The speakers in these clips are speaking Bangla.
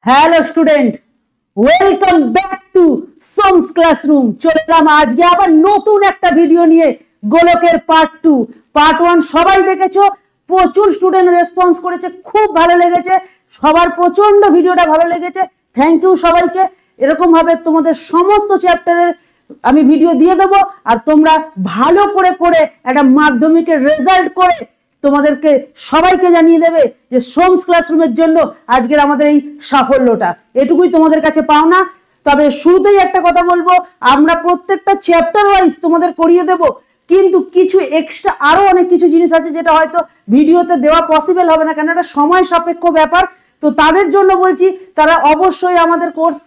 Hello student, welcome back to সোমস classroom. চলে এলাম আজকে আবার নতুন একটা ভিডিও নিয়ে, গোলকের পার্ট 1 সবাই দেখেছো, প্রচুর স্টুডেন্ট রেসপন্স করেছে, খুব ভালো লেগেছে, সবার প্রচন্ড ভিডিওটা ভালো লেগেছে। থ্যাংক ইউ সবাইকে। এরকম ভাবে তোমাদের সমস্ত চ্যাপ্টারের আমি ভিডিও দিয়ে দেবো, আর তোমরা ভালো করে করে একটা মাধ্যমিকের রেজাল্ট করে তোমাদেরকে সবাইকে জানিয়ে দেবে যে সোমস ক্লাসরুমের জন্য আজকের আমাদের এই সাফল্যটা। এটুকুই তোমাদের কাছে পাও না। তবে শুরুতেই একটা কথা বলবো, আমরা প্রত্যেকটা চ্যাপ্টার ওয়াইজ তোমাদের করিয়ে দেব, কিন্তু কিছু এক্সট্রা আরো অনেক কিছু জিনিস আছে যেটা হয়তো ভিডিওতে দেওয়া পসিবল হবে না, কেন এটা সময় সাপেক্ষ ব্যাপার। তো তাদের জন্য বলছি, তারা অবশ্যই আমাদের কোর্স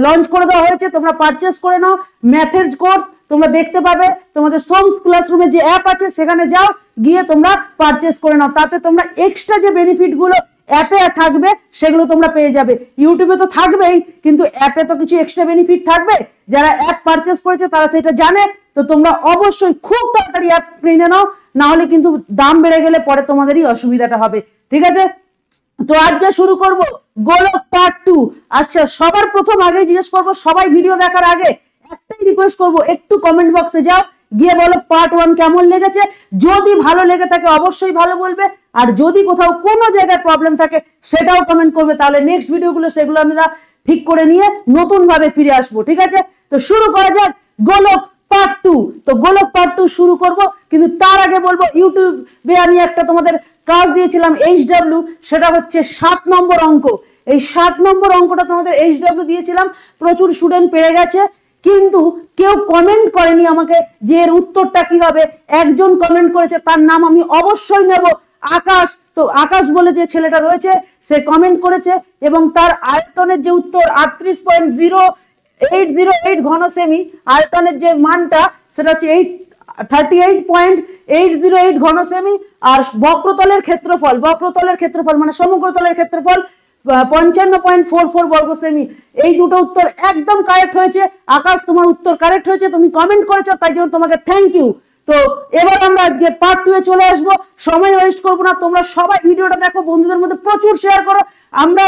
লঞ্চ করে দেওয়া হয়েছে, তোমরা পারচেস করে নাও। ম্যাথের কোর্স তোমরা দেখতে পাবে তোমাদের সোমস ক্লাসরুমে যে অ্যাপ আছে, সেখানে যাও, গিয়ে তোমরা পারচেস করে নাও। তাতে তোমরা এক্সট্রা যে বেনিফিট গুলো অ্যাপে থাকবে সেগুলো তোমরা পেয়ে যাবে। ইউটিউবে তো থাকবেই, কিন্তু অ্যাপে তো কিছু এক্সট্রা বেনিফিট থাকবে। যারা অ্যাপ পারচেস করেছে তারা সেটা জানে। তো তোমরা অবশ্যই খুব তাড়াতাড়ি অ্যাপ কিনে নাও, না হলে কিন্তু দাম বেড়ে গেলে পরে তোমাদেরই অসুবিধাটা হবে। ঠিক আছে, তো আজকে শুরু করব গোলক পার্ট 2। আচ্ছা, সবার প্রথম আগে জিজ্ঞেস করবো, সবাই ভিডিও দেখার আগে একটাই রিকোয়েস্ট করব, একটু কমেন্ট বক্সে যাও, গিয়ে বলো পার্ট 1 কেমন লেগেছে। যদি ভালো লেগে থাকে অবশ্যই ভালো বলবে, আর যদি কোথাও কোনো জায়গায় প্রবলেম থাকে সেটাও কমেন্ট করবে। তাহলে নেক্সট ভিডিওগুলো সেগুলো আমরা ঠিক করে নিয়ে নতুন ভাবে ফিরে আসবো। ঠিক আছে, তো শুরু করা যাক গোলক পার্ট 2। তো গোলক পার্ট 2 শুরু করব, কিন্তু তার আগে বলবো ইউটিউবে আমি একটা তোমাদের কাজ দিয়েছিলাম HW, সেটা হচ্ছে 7 নম্বর অঙ্ক। এই 7 নম্বর অঙ্কটা তোমাদের HW দিয়েছিলাম, প্রচুর স্টুডেন্ট পেয়ে গেছে, কিন্তু কেউ কমেন্ট করেনি আমাকে যে এর উত্তরটা কি হবে। একজন কমেন্ট করেছে, তার নাম আমি অবশ্যই নেব, আকাশ। তো আকাশ বলে যে ছেলেটা রয়েছে, সে কমেন্ট করেছে এবং তার আয়তনের যে উত্তর 38.0808 ঘন সেমি, আয়তনের যে মানটা সেটা হচ্ছে 38.808 ঘন সেমি, আর বক্রতলের ক্ষেত্রফল মানে সমগ্রতলের ক্ষেত্রফল 55.44 বর্গ সেমি। এই দুটো উত্তর একদম কারেক্ট হয়েছে। আকাশ, তোমার উত্তর কারেক্ট হয়েছে, তুমি কমেন্ট করেছো, তাই জন্য তোমাকে থ্যাংক ইউ। তো এবার আমরা আজকে পার্ট 2 এ চলে আসবো, সময় ওয়েস্ট করবো না। তোমরা সবাই ভিডিওটা দেখো, বন্ধুদের মধ্যে প্রচুর শেয়ার করো। আমরা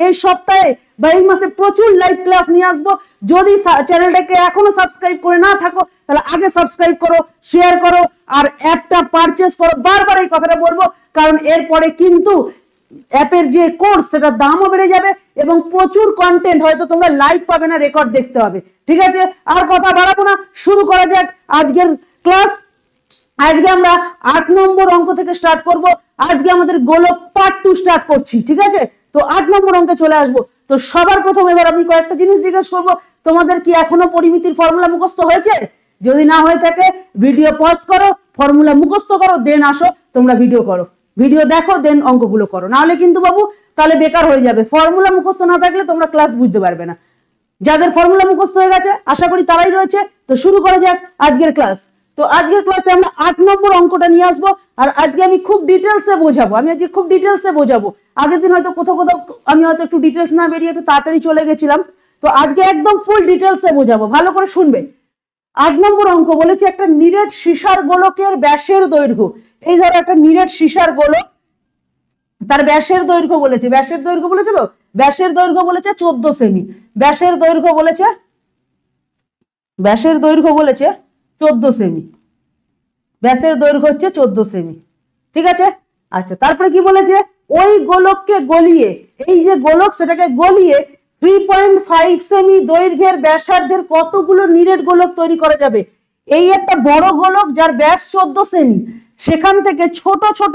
এই সপ্তাহে বা এই মাসে প্রচুর লাইভ ক্লাস নিয়ে আসবো। যদি চ্যানেলটাকে এখনো সাবস্ক্রাইব করে না থাকো, তাহলে আগে সাবস্ক্রাইব করো, শেয়ার করো, আর অ্যাপটা পারচেস করো। বারবার এই কথাটা বলবো, কারণ এরপরে কিন্তু অ্যাপের যে কোর্স সেটার দামও বেড়ে যাবে এবং প্রচুর কন্টেন্ট হয়তো তোমরা লাইভ পাবে না, রেকর্ড দেখতে হবে। ঠিক আছে, আর কথা বাড়াবো না, শুরু করা যাক আজকের ক্লাস। আজকে আমরা 8 নম্বর অঙ্ক থেকে স্টার্ট করব। আজকে আমাদের গোলক পার্ট 2 স্টার্ট করছি। ঠিক আছে, তো 8 নম্বর অঙ্কে চলে আসবো। তো সবার প্রথম এবার আমি কয়েকটা জিনিস জিজ্ঞেস করব, তোমাদের কি এখনো পরিমিতির ফর্মুলা মুখস্থ হয়েছে? যদি না হয়ে থাকে ভিডিও পজ করো, ফর্মুলা মুখস্থ করো, দেন আসো তোমরা ভিডিও করো, ভিডিও দেখো, দেন অঙ্কগুলো করো। নাহলে কিন্তু বাবু তাহলে বেকার হয়ে যাবে। ফর্মুলা মুখস্থ না থাকলে তোমরা ক্লাস বুঝতে পারবে না। যাদের ফর্মুলা মুখস্থ হয়ে গেছে আশা করি তারাই রয়েছে। তো শুরু করা যাক আজকের ক্লাস। তো আজকের ক্লাসে আমরা 8 নম্বর অঙ্কটা নিয়ে আসবো, আর আজকে আমি খুব ডিটেলসে বোঝাবো। আগের দিন হয়তো কোথাও আমি হয়তো একটু ডিটেলস না বেরিয়ে একটু তাড়াতাড়ি চলে গেছিলাম। তো আজকে একদম ফুল ডিটেলসে বোঝাবো, ভালো করে শুনবে। 8 নম্বর অঙ্ক বলেছে একটা নিরেট সীসার গোলকের ব্যাসের দৈর্ঘ্য। এই ধরো একটা নিরেট সীসার গোলক, তার ব্যাসের দৈর্ঘ্য বলেছে, তো ব্যাসের দৈর্ঘ্য বলেছে 14 সেমি। ব্যাসের দৈর্ঘ্য বলেছে 14 সেমি। ব্যাসের দৈর্ঘ্য হচ্ছে 14 সেমি। ঠিক আছে, আচ্ছা, তারপরে কি বলেছে, ওই গোলককে গলিয়ে, এই যে গোলক সেটাকে গলিয়ে 3.5 সেমি দৈর্ঘ্যের ব্যাসার্ধের কতগুলো নিরেট গোলক তৈরি করা যাবে। এই একটা বড় গোলক যার ব্যাস 14 সেমি, সেখান থেকে ছোট ছোট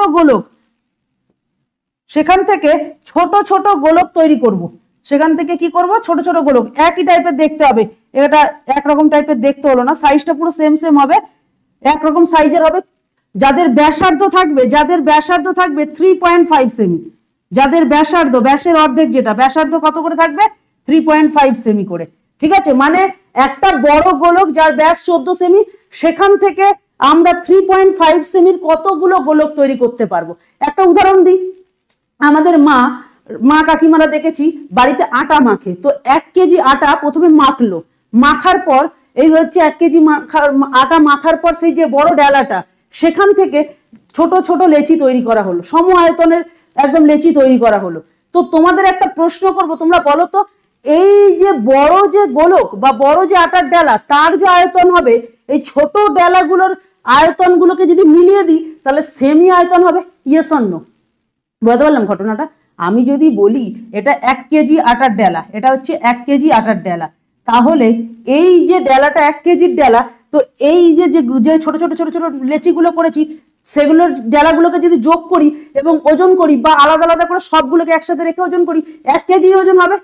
গোলক তৈরি করব। সেখান থেকে কি করব, ছোট ছোট গোলক একই টাইপের দেখতে হবে। এটা একরকম টাইপের দেখতে হলো না, সাইজটা পুরো সেম হবে, একরকম সাইজের হবে। যাদের ব্যাসার্ধ থাকবে 3.5 সেমি, যাদের ব্যাসের অর্ধেক, যেটা ব্যাসার্ধ কত করে থাকবে 3.5 সেমি করে। ঠিক আছে, মানে একটা বড় গোলক যার ব্যাস 14 সেমি, সেখান থেকে আমরা 3.5 সেমির কতগুলো গোলক তৈরি করতে পারবো। একটা উদাহরণ দিই, আমাদের মা কাকিমারা দেখেছি বাড়িতে আটা মাখে। তো 1 কেজি আটা প্রথমে মাখার পর এই হচ্ছে 1 কেজি আটা মাখার পর সেই যে বড় ডালাটা, সেখান থেকে ছোট ছোট লেচি তৈরি করা হলো, সম আয়তনের একদম লেচি তৈরি করা হলো। তো তোমাদের একটা প্রশ্ন করব, তোমরা বলো তো এই যে বড় যে গোলক বা বড় যে আটার ডেলা তার যে আয়তন হবে, এই ছোট ডেলাগুলোর আয়তনগুলোকে যদি মিলিয়ে দিই তাহলে সেমই আয়তন হবে, ইয়েস অর নো? বুঝতে পারলাম ঘটনাটা? আমি যদি বলি এটা 1 কেজি আটার ডেলা, এটা হচ্ছে 1 কেজি আটার ডেলা, তাহলে এই যে ডেলাটা 1 কেজির ডেলা, তো এই যে যে ছোট ছোট ছোট ছোট লেচিগুলো করেছি সেগুলোর ডেলাগুলোকে যদি যোগ করি এবং ওজন করি বা আলাদা আলাদা করে সবগুলোকে একসাথে রেখে ওজন করি, 1 কেজি ওজন হবে।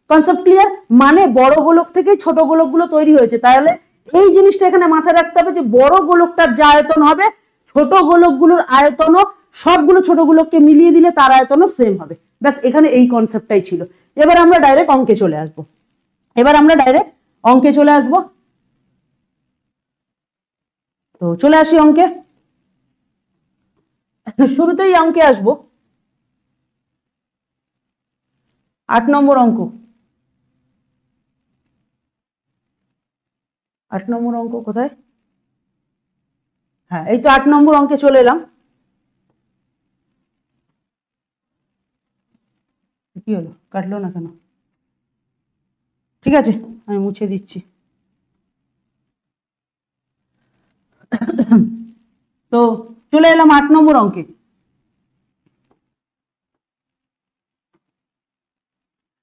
Concept clear? মানে বড় গোলক থেকে ছোট গোলকগুলো তৈরি হয়েছে। তাহলে এই জিনিসটা এখানে মাথায় রাখতে হবে যে বড় গোলকটার যে আয়তন হবে, ছোট গোলকগুলোর আয়তনও সবগুলো ছোট গোলককে মিলিয়ে দিলে তার আয়তনও সেম হবে। ব্যাস, এখানে এই কনসেপ্টটাই ছিল। এবার আমরা ডাইরেক্ট অঙ্কে চলে আসবো। তো চলে আসি অঙ্কে। শুরুতেই অঙ্কে আসবো 8 নম্বর অঙ্ক। 8 নম্বর অঙ্ক কোথায়? হ্যাঁ, এই তো 8 নম্বর অঙ্কে চলে এলাম। কি হলো, কাটলো না কেন? ঠিক আছে, আমি মুছে দিচ্ছি। তো চলে এলাম 8 নম্বর অঙ্কে।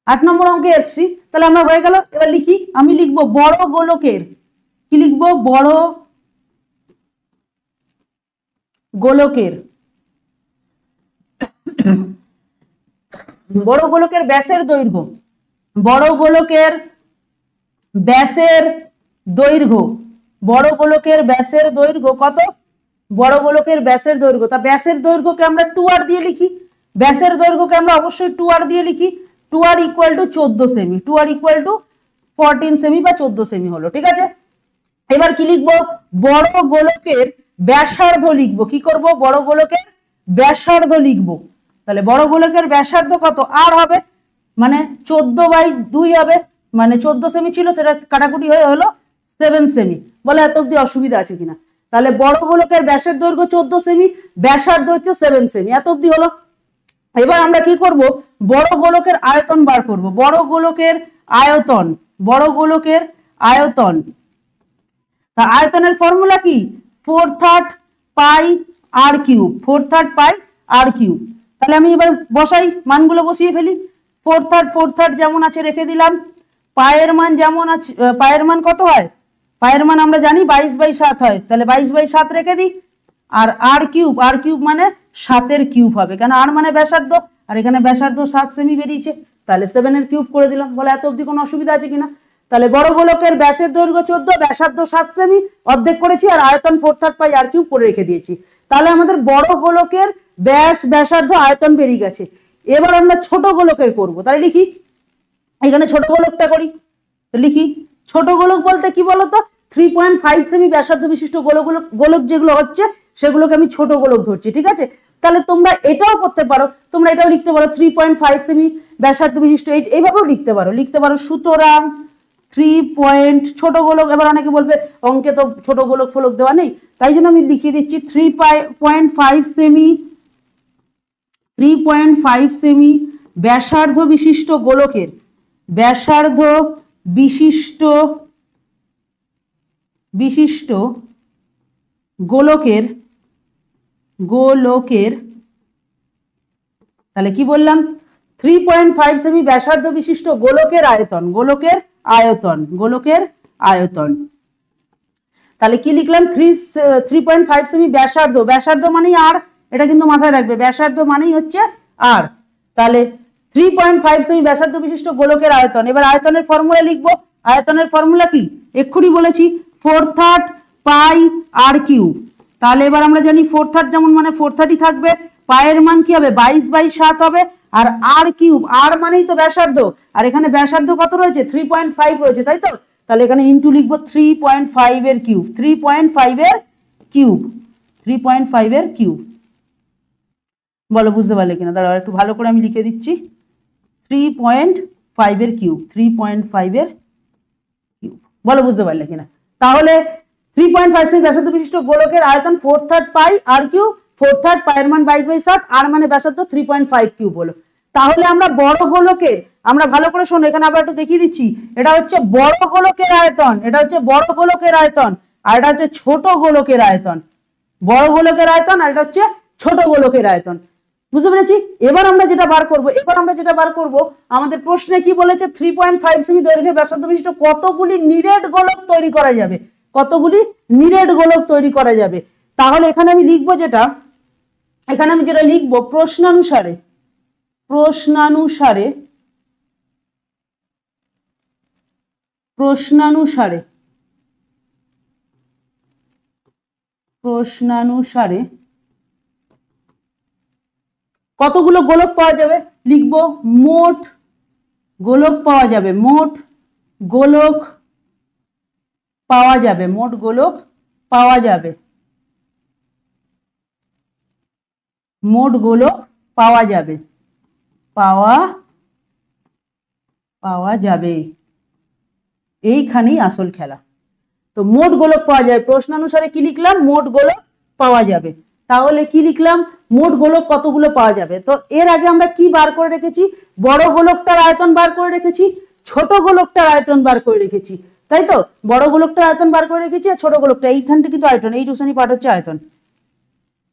8 নম্বর অঙ্কে এসছি, তাহলে আমরা হয়ে গেল। এবার লিখি, আমি লিখবো বড় গোলকের, কি লিখবো? বড় গোলকের বড় গোলকের ব্যাসের দৈর্ঘ্য, বড় গোলকের ব্যাসের দৈর্ঘ্য, বড় গোলকের ব্যাসের দৈর্ঘ্য কত? বড় গোলকের ব্যাসের দৈর্ঘ্য, তা ব্যাসের দৈর্ঘ্যকে আমরা 2r দিয়ে লিখি। ব্যাসের দৈর্ঘ্যকে আমরা অবশ্যই 2r দিয়ে লিখি। 2r equal to 14 semi, 2r equal to 14 semi বা 14 সেমি হলো। ঠিক আছে, এবার কি লিখবো? বড় গোলকের ব্যাসার্ধ লিখবো। কি করব? বড় গোলকের ব্যাসার্ধ লিখবো। তাহলে বড় গোলকের ব্যাসার্ধ কত? আর হবে, মানে 14/2 হবে, মানে 14 সেমি ছিল, সেটা কাটাকুটি হয়ে হলো 7 সেমি। বলে এত অব্দি অসুবিধা আছে কিনা? তাহলে বড় গোলকের ব্যাসের দৈর্ঘ্য 14 সেমি, ব্যাসার্ধ হচ্ছে 7 সেমি, এত অব্দি হলো। এবার আমরা কি করব? বড় গোলকের আয়তন বার করব। বড় গোলকের আয়তন, বড় গোলকের আয়তন, তা আয়তনের ফর্মুলা কি? 4/3 পাই আর কিউব, 4/3 পাই আর কিউব। তাহলে আমি এবার বসাই, মানগুলো বসিয়ে ফেলি। 4/3 যেমন আছে রেখে দিলাম। পায়ের মান যেমন আছে, পায়ের মান কত হয়? পায়ের মান আমরা জানি 22/7 হয়, তাহলে 22/7 রেখে দিই। আর আর কিউব, আর কিউব মানে 7-এর কিউব হবে, কেন আর মানে ব্যাসার্ধ, আর এখানে ব্যাসার্ধ 7 সেমি বেরিয়েছে, তাহলে 7-এর কিউব করে দিলাম। বলে এত অব্দি কোনো অসুবিধা আছে কিনা? তাহলে বড় গোলকের ব্যাসের দৈর্ঘ্য 14, ব্যাসার্ধ 7 সেমি, অর্ধেক করেছি, আর আয়তন 4/3 পাই আর কিউব করে রেখে দিয়েছি। তাহলে আমাদের বড় গোলকের ব্যাস, ব্যাসার্ধ, আয়তন বেরিয়ে গেছে। এবার আমরা ছোট গোলকের করব। তাহলে লিখি, এখানে ছোট গোলকটা করি। লিখি, ছোট গোলক বলতে কি বলতো? 3.5 সেমি ব্যাসার্ধ বিশিষ্ট গোলক যেগুলো হচ্ছে সেগুলোকে আমি ছোট গোলক ধরছি। ঠিক আছে, তাহলে তোমরা এটাও করতে পারো, তোমরা এটাও লিখতে পারো 3.5 সেমি ব্যাসার্ধ বিশিষ্ট, এইভাবেও লিখতে পারো। সুতরাং 3 ছোট গোলক। এবার অনেকে বলবে অঙ্কে তো ছোট গোলক ফলক দেওয়া নেই, তাই জন্য আমি লিখিয়ে দিচ্ছি 3.5 সেমি, 3.5 সেমি ব্যাসার্ধ বিশিষ্ট গোলকের, ব্যাসার্ধ বিশিষ্ট গোলকের তাহলে কি বললাম? 3.5 সেমি ব্যাসার্ধ বিশিষ্ট গোলকের আয়তন, গোলকের আয়তন। তাহলে কি লিখলাম? 3.5 সেমি ব্যাসার্ধ, ব্যাসার্ধ মানেই আর, এটা কিন্তু মাথায় রাখবে, ব্যাসার্ধ মানেই হচ্ছে আর। তাহলে 3.5 সেমি ব্যাসার্ধ বিশিষ্ট গোলকের আয়তন। এবার আয়তনের ফর্মুলা লিখবো। আয়তনের ফর্মুলা কি? এক্ষুনি বলেছি, 4/3 পাই আর কিউব। তাহলে এবার আমরা জানি 4/3 যেমন মানে 430 থাকবে, পায়ের মান কি হবে? 22/7 হবে, আর আর কিউব, আর মানেই তো ব্যাসার্ধ, আর এখানে ব্যাসার্ধ কত রয়েছে? 3.5 রয়েছে, তাই তো? তাহলে এখানে ইন্টু লিখবো 3.5 এর কিউব, 3.5 এর কিউব, 3.5 এর কিউব। বলো বুঝতে পারলে কিনা? দাঁড়াও একটু ভালো করে আমি লিখে দিচ্ছি। 3.5 এর কিউব, 3.5 এর কিউব। বলো বুঝতে পারলে কিনা? তাহলে 3.5 সেমি ব্যাসার্ধ বিশিষ্ট গোলকের আয়তন 4/3 পাই আর কিউব, 4/3 পায়ের মান 22/7, আর মানে ব্যাসার্ধ 3.5 কিউব হলো। তাহলে আমরা বড় গোলকের, আমরা ভালো করে শোনো, এখানে আবার একটু দেখিয়ে দিচ্ছি, এটা হচ্ছে বড় গোলকের আয়তন, এটা হচ্ছে বড় গোলকের আয়তন, আর এটা হচ্ছে ছোট গোলকের আয়তন। বড় গোলকের আয়তন আর এটা হচ্ছে ছোট গোলকের আয়তন। বুঝতে পেরেছি? এবার আমরা যেটা বার করব, আমাদের প্রশ্নে কি বলেছে, 3.5 সেমি দৈর্ঘ্যের ব্যাসার্ধ বিশিষ্ট কতগুলি নিরেট গোলক তৈরি করা যাবে, কতগুলি নিরেট গোলক তৈরি করা যাবে। তাহলে এখানে আমি লিখবো যেটা, প্রশ্নানুসারে কতগুলো গোলক পাওয়া যাবে, লিখবো মোট গোলক পাওয়া যাবে, মোট গোলক পাওয়া যাবে, এইখানেই আসল খেলা। তো মোট গোলক পাওয়া যাবে, প্রশ্নানুসারে কি লিখলাম, মোট গোলক পাওয়া যাবে। তাহলে কি লিখলাম, মোট গোলক কতগুলো পাওয়া যাবে। তো এর আগে আমরা কি বার করে রেখেছি, বড় গোলকটার আয়তন বার করে রেখেছি, ছোট গোলকটার আয়তন বার করে রেখেছি, তাই তো? বড় গোলকটার আয়তন বার করে রেখেছি আর ছোট গোলকটা, এইখানটা কিন্তু আয়তন, এই টুসানি পার্ট হচ্ছে আয়তন,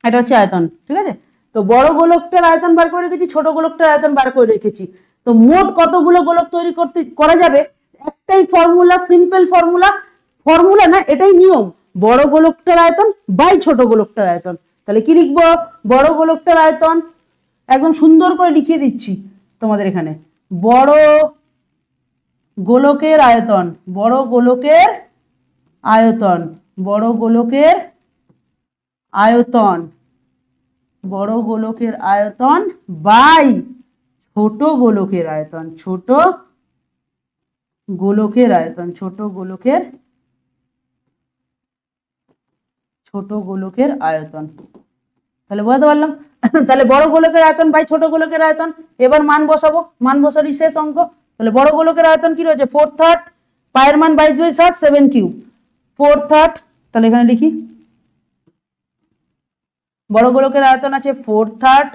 এটা হচ্ছে আয়তন, ঠিক আছে? তো বড় গোলকটার আয়তন বার করে রেখেছি, ছোট গোলকটার আয়তন বার করে রেখেছি। তো মোট কতগুলো গোলক তৈরি করা যাবে, একটাই ফর্মুলা, সিম্পল ফর্মুলা না, এটাই নিয়ম, বড় গোলকটার আয়তন বাই ছোট গোলকটার আয়তন। তাহলে কি লিখবো, বড় গোলকটার আয়তন, একদম সুন্দর করে লিখিয়ে দিচ্ছি তোমাদের এখানে, বড় গোলকের আয়তন বাই ছোট গোলকের আয়তন, ছোট গোলকের আয়তন। তাহলে বুঝতে পারলাম? তাহলে বড় গোলকের আয়তন বাই ছোট গোলকের আয়তন। এবার মান বসাবো, মান বসারই শেষ অঙ্ক। তাহলে বড় গোলকের আয়তন কি রয়েছে, 4/3, পায়ের মান 22/7, 7 কিউব, 4/3। তাহলে এখানে লিখি, বড় গোলকের আয়তন আছে 4/3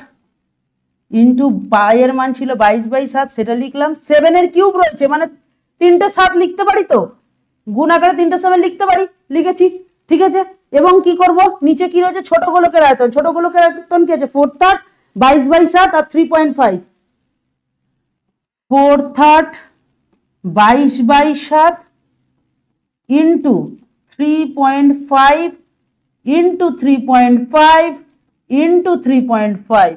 ইন্টু পায়ের মান ছিল 22/7, সেটা লিখলাম, 7 এর কিউব রয়েছে, মানে 3টে 7 লিখতে পারি, তো গুণ আকারে 3টে 7 লিখতে পারি, লিখেছি, ঠিক আছে? এবং কি করব, নিচে কি রয়েছে, ছোট গোলকের আয়তন, ছোট গোলকের আয়তন কি আছে, 4/3, 22/7 আর 3.5, 4/3 22/7 ইন্টু 3.5 ইন্টু 3.5 ইন্টু 3.5।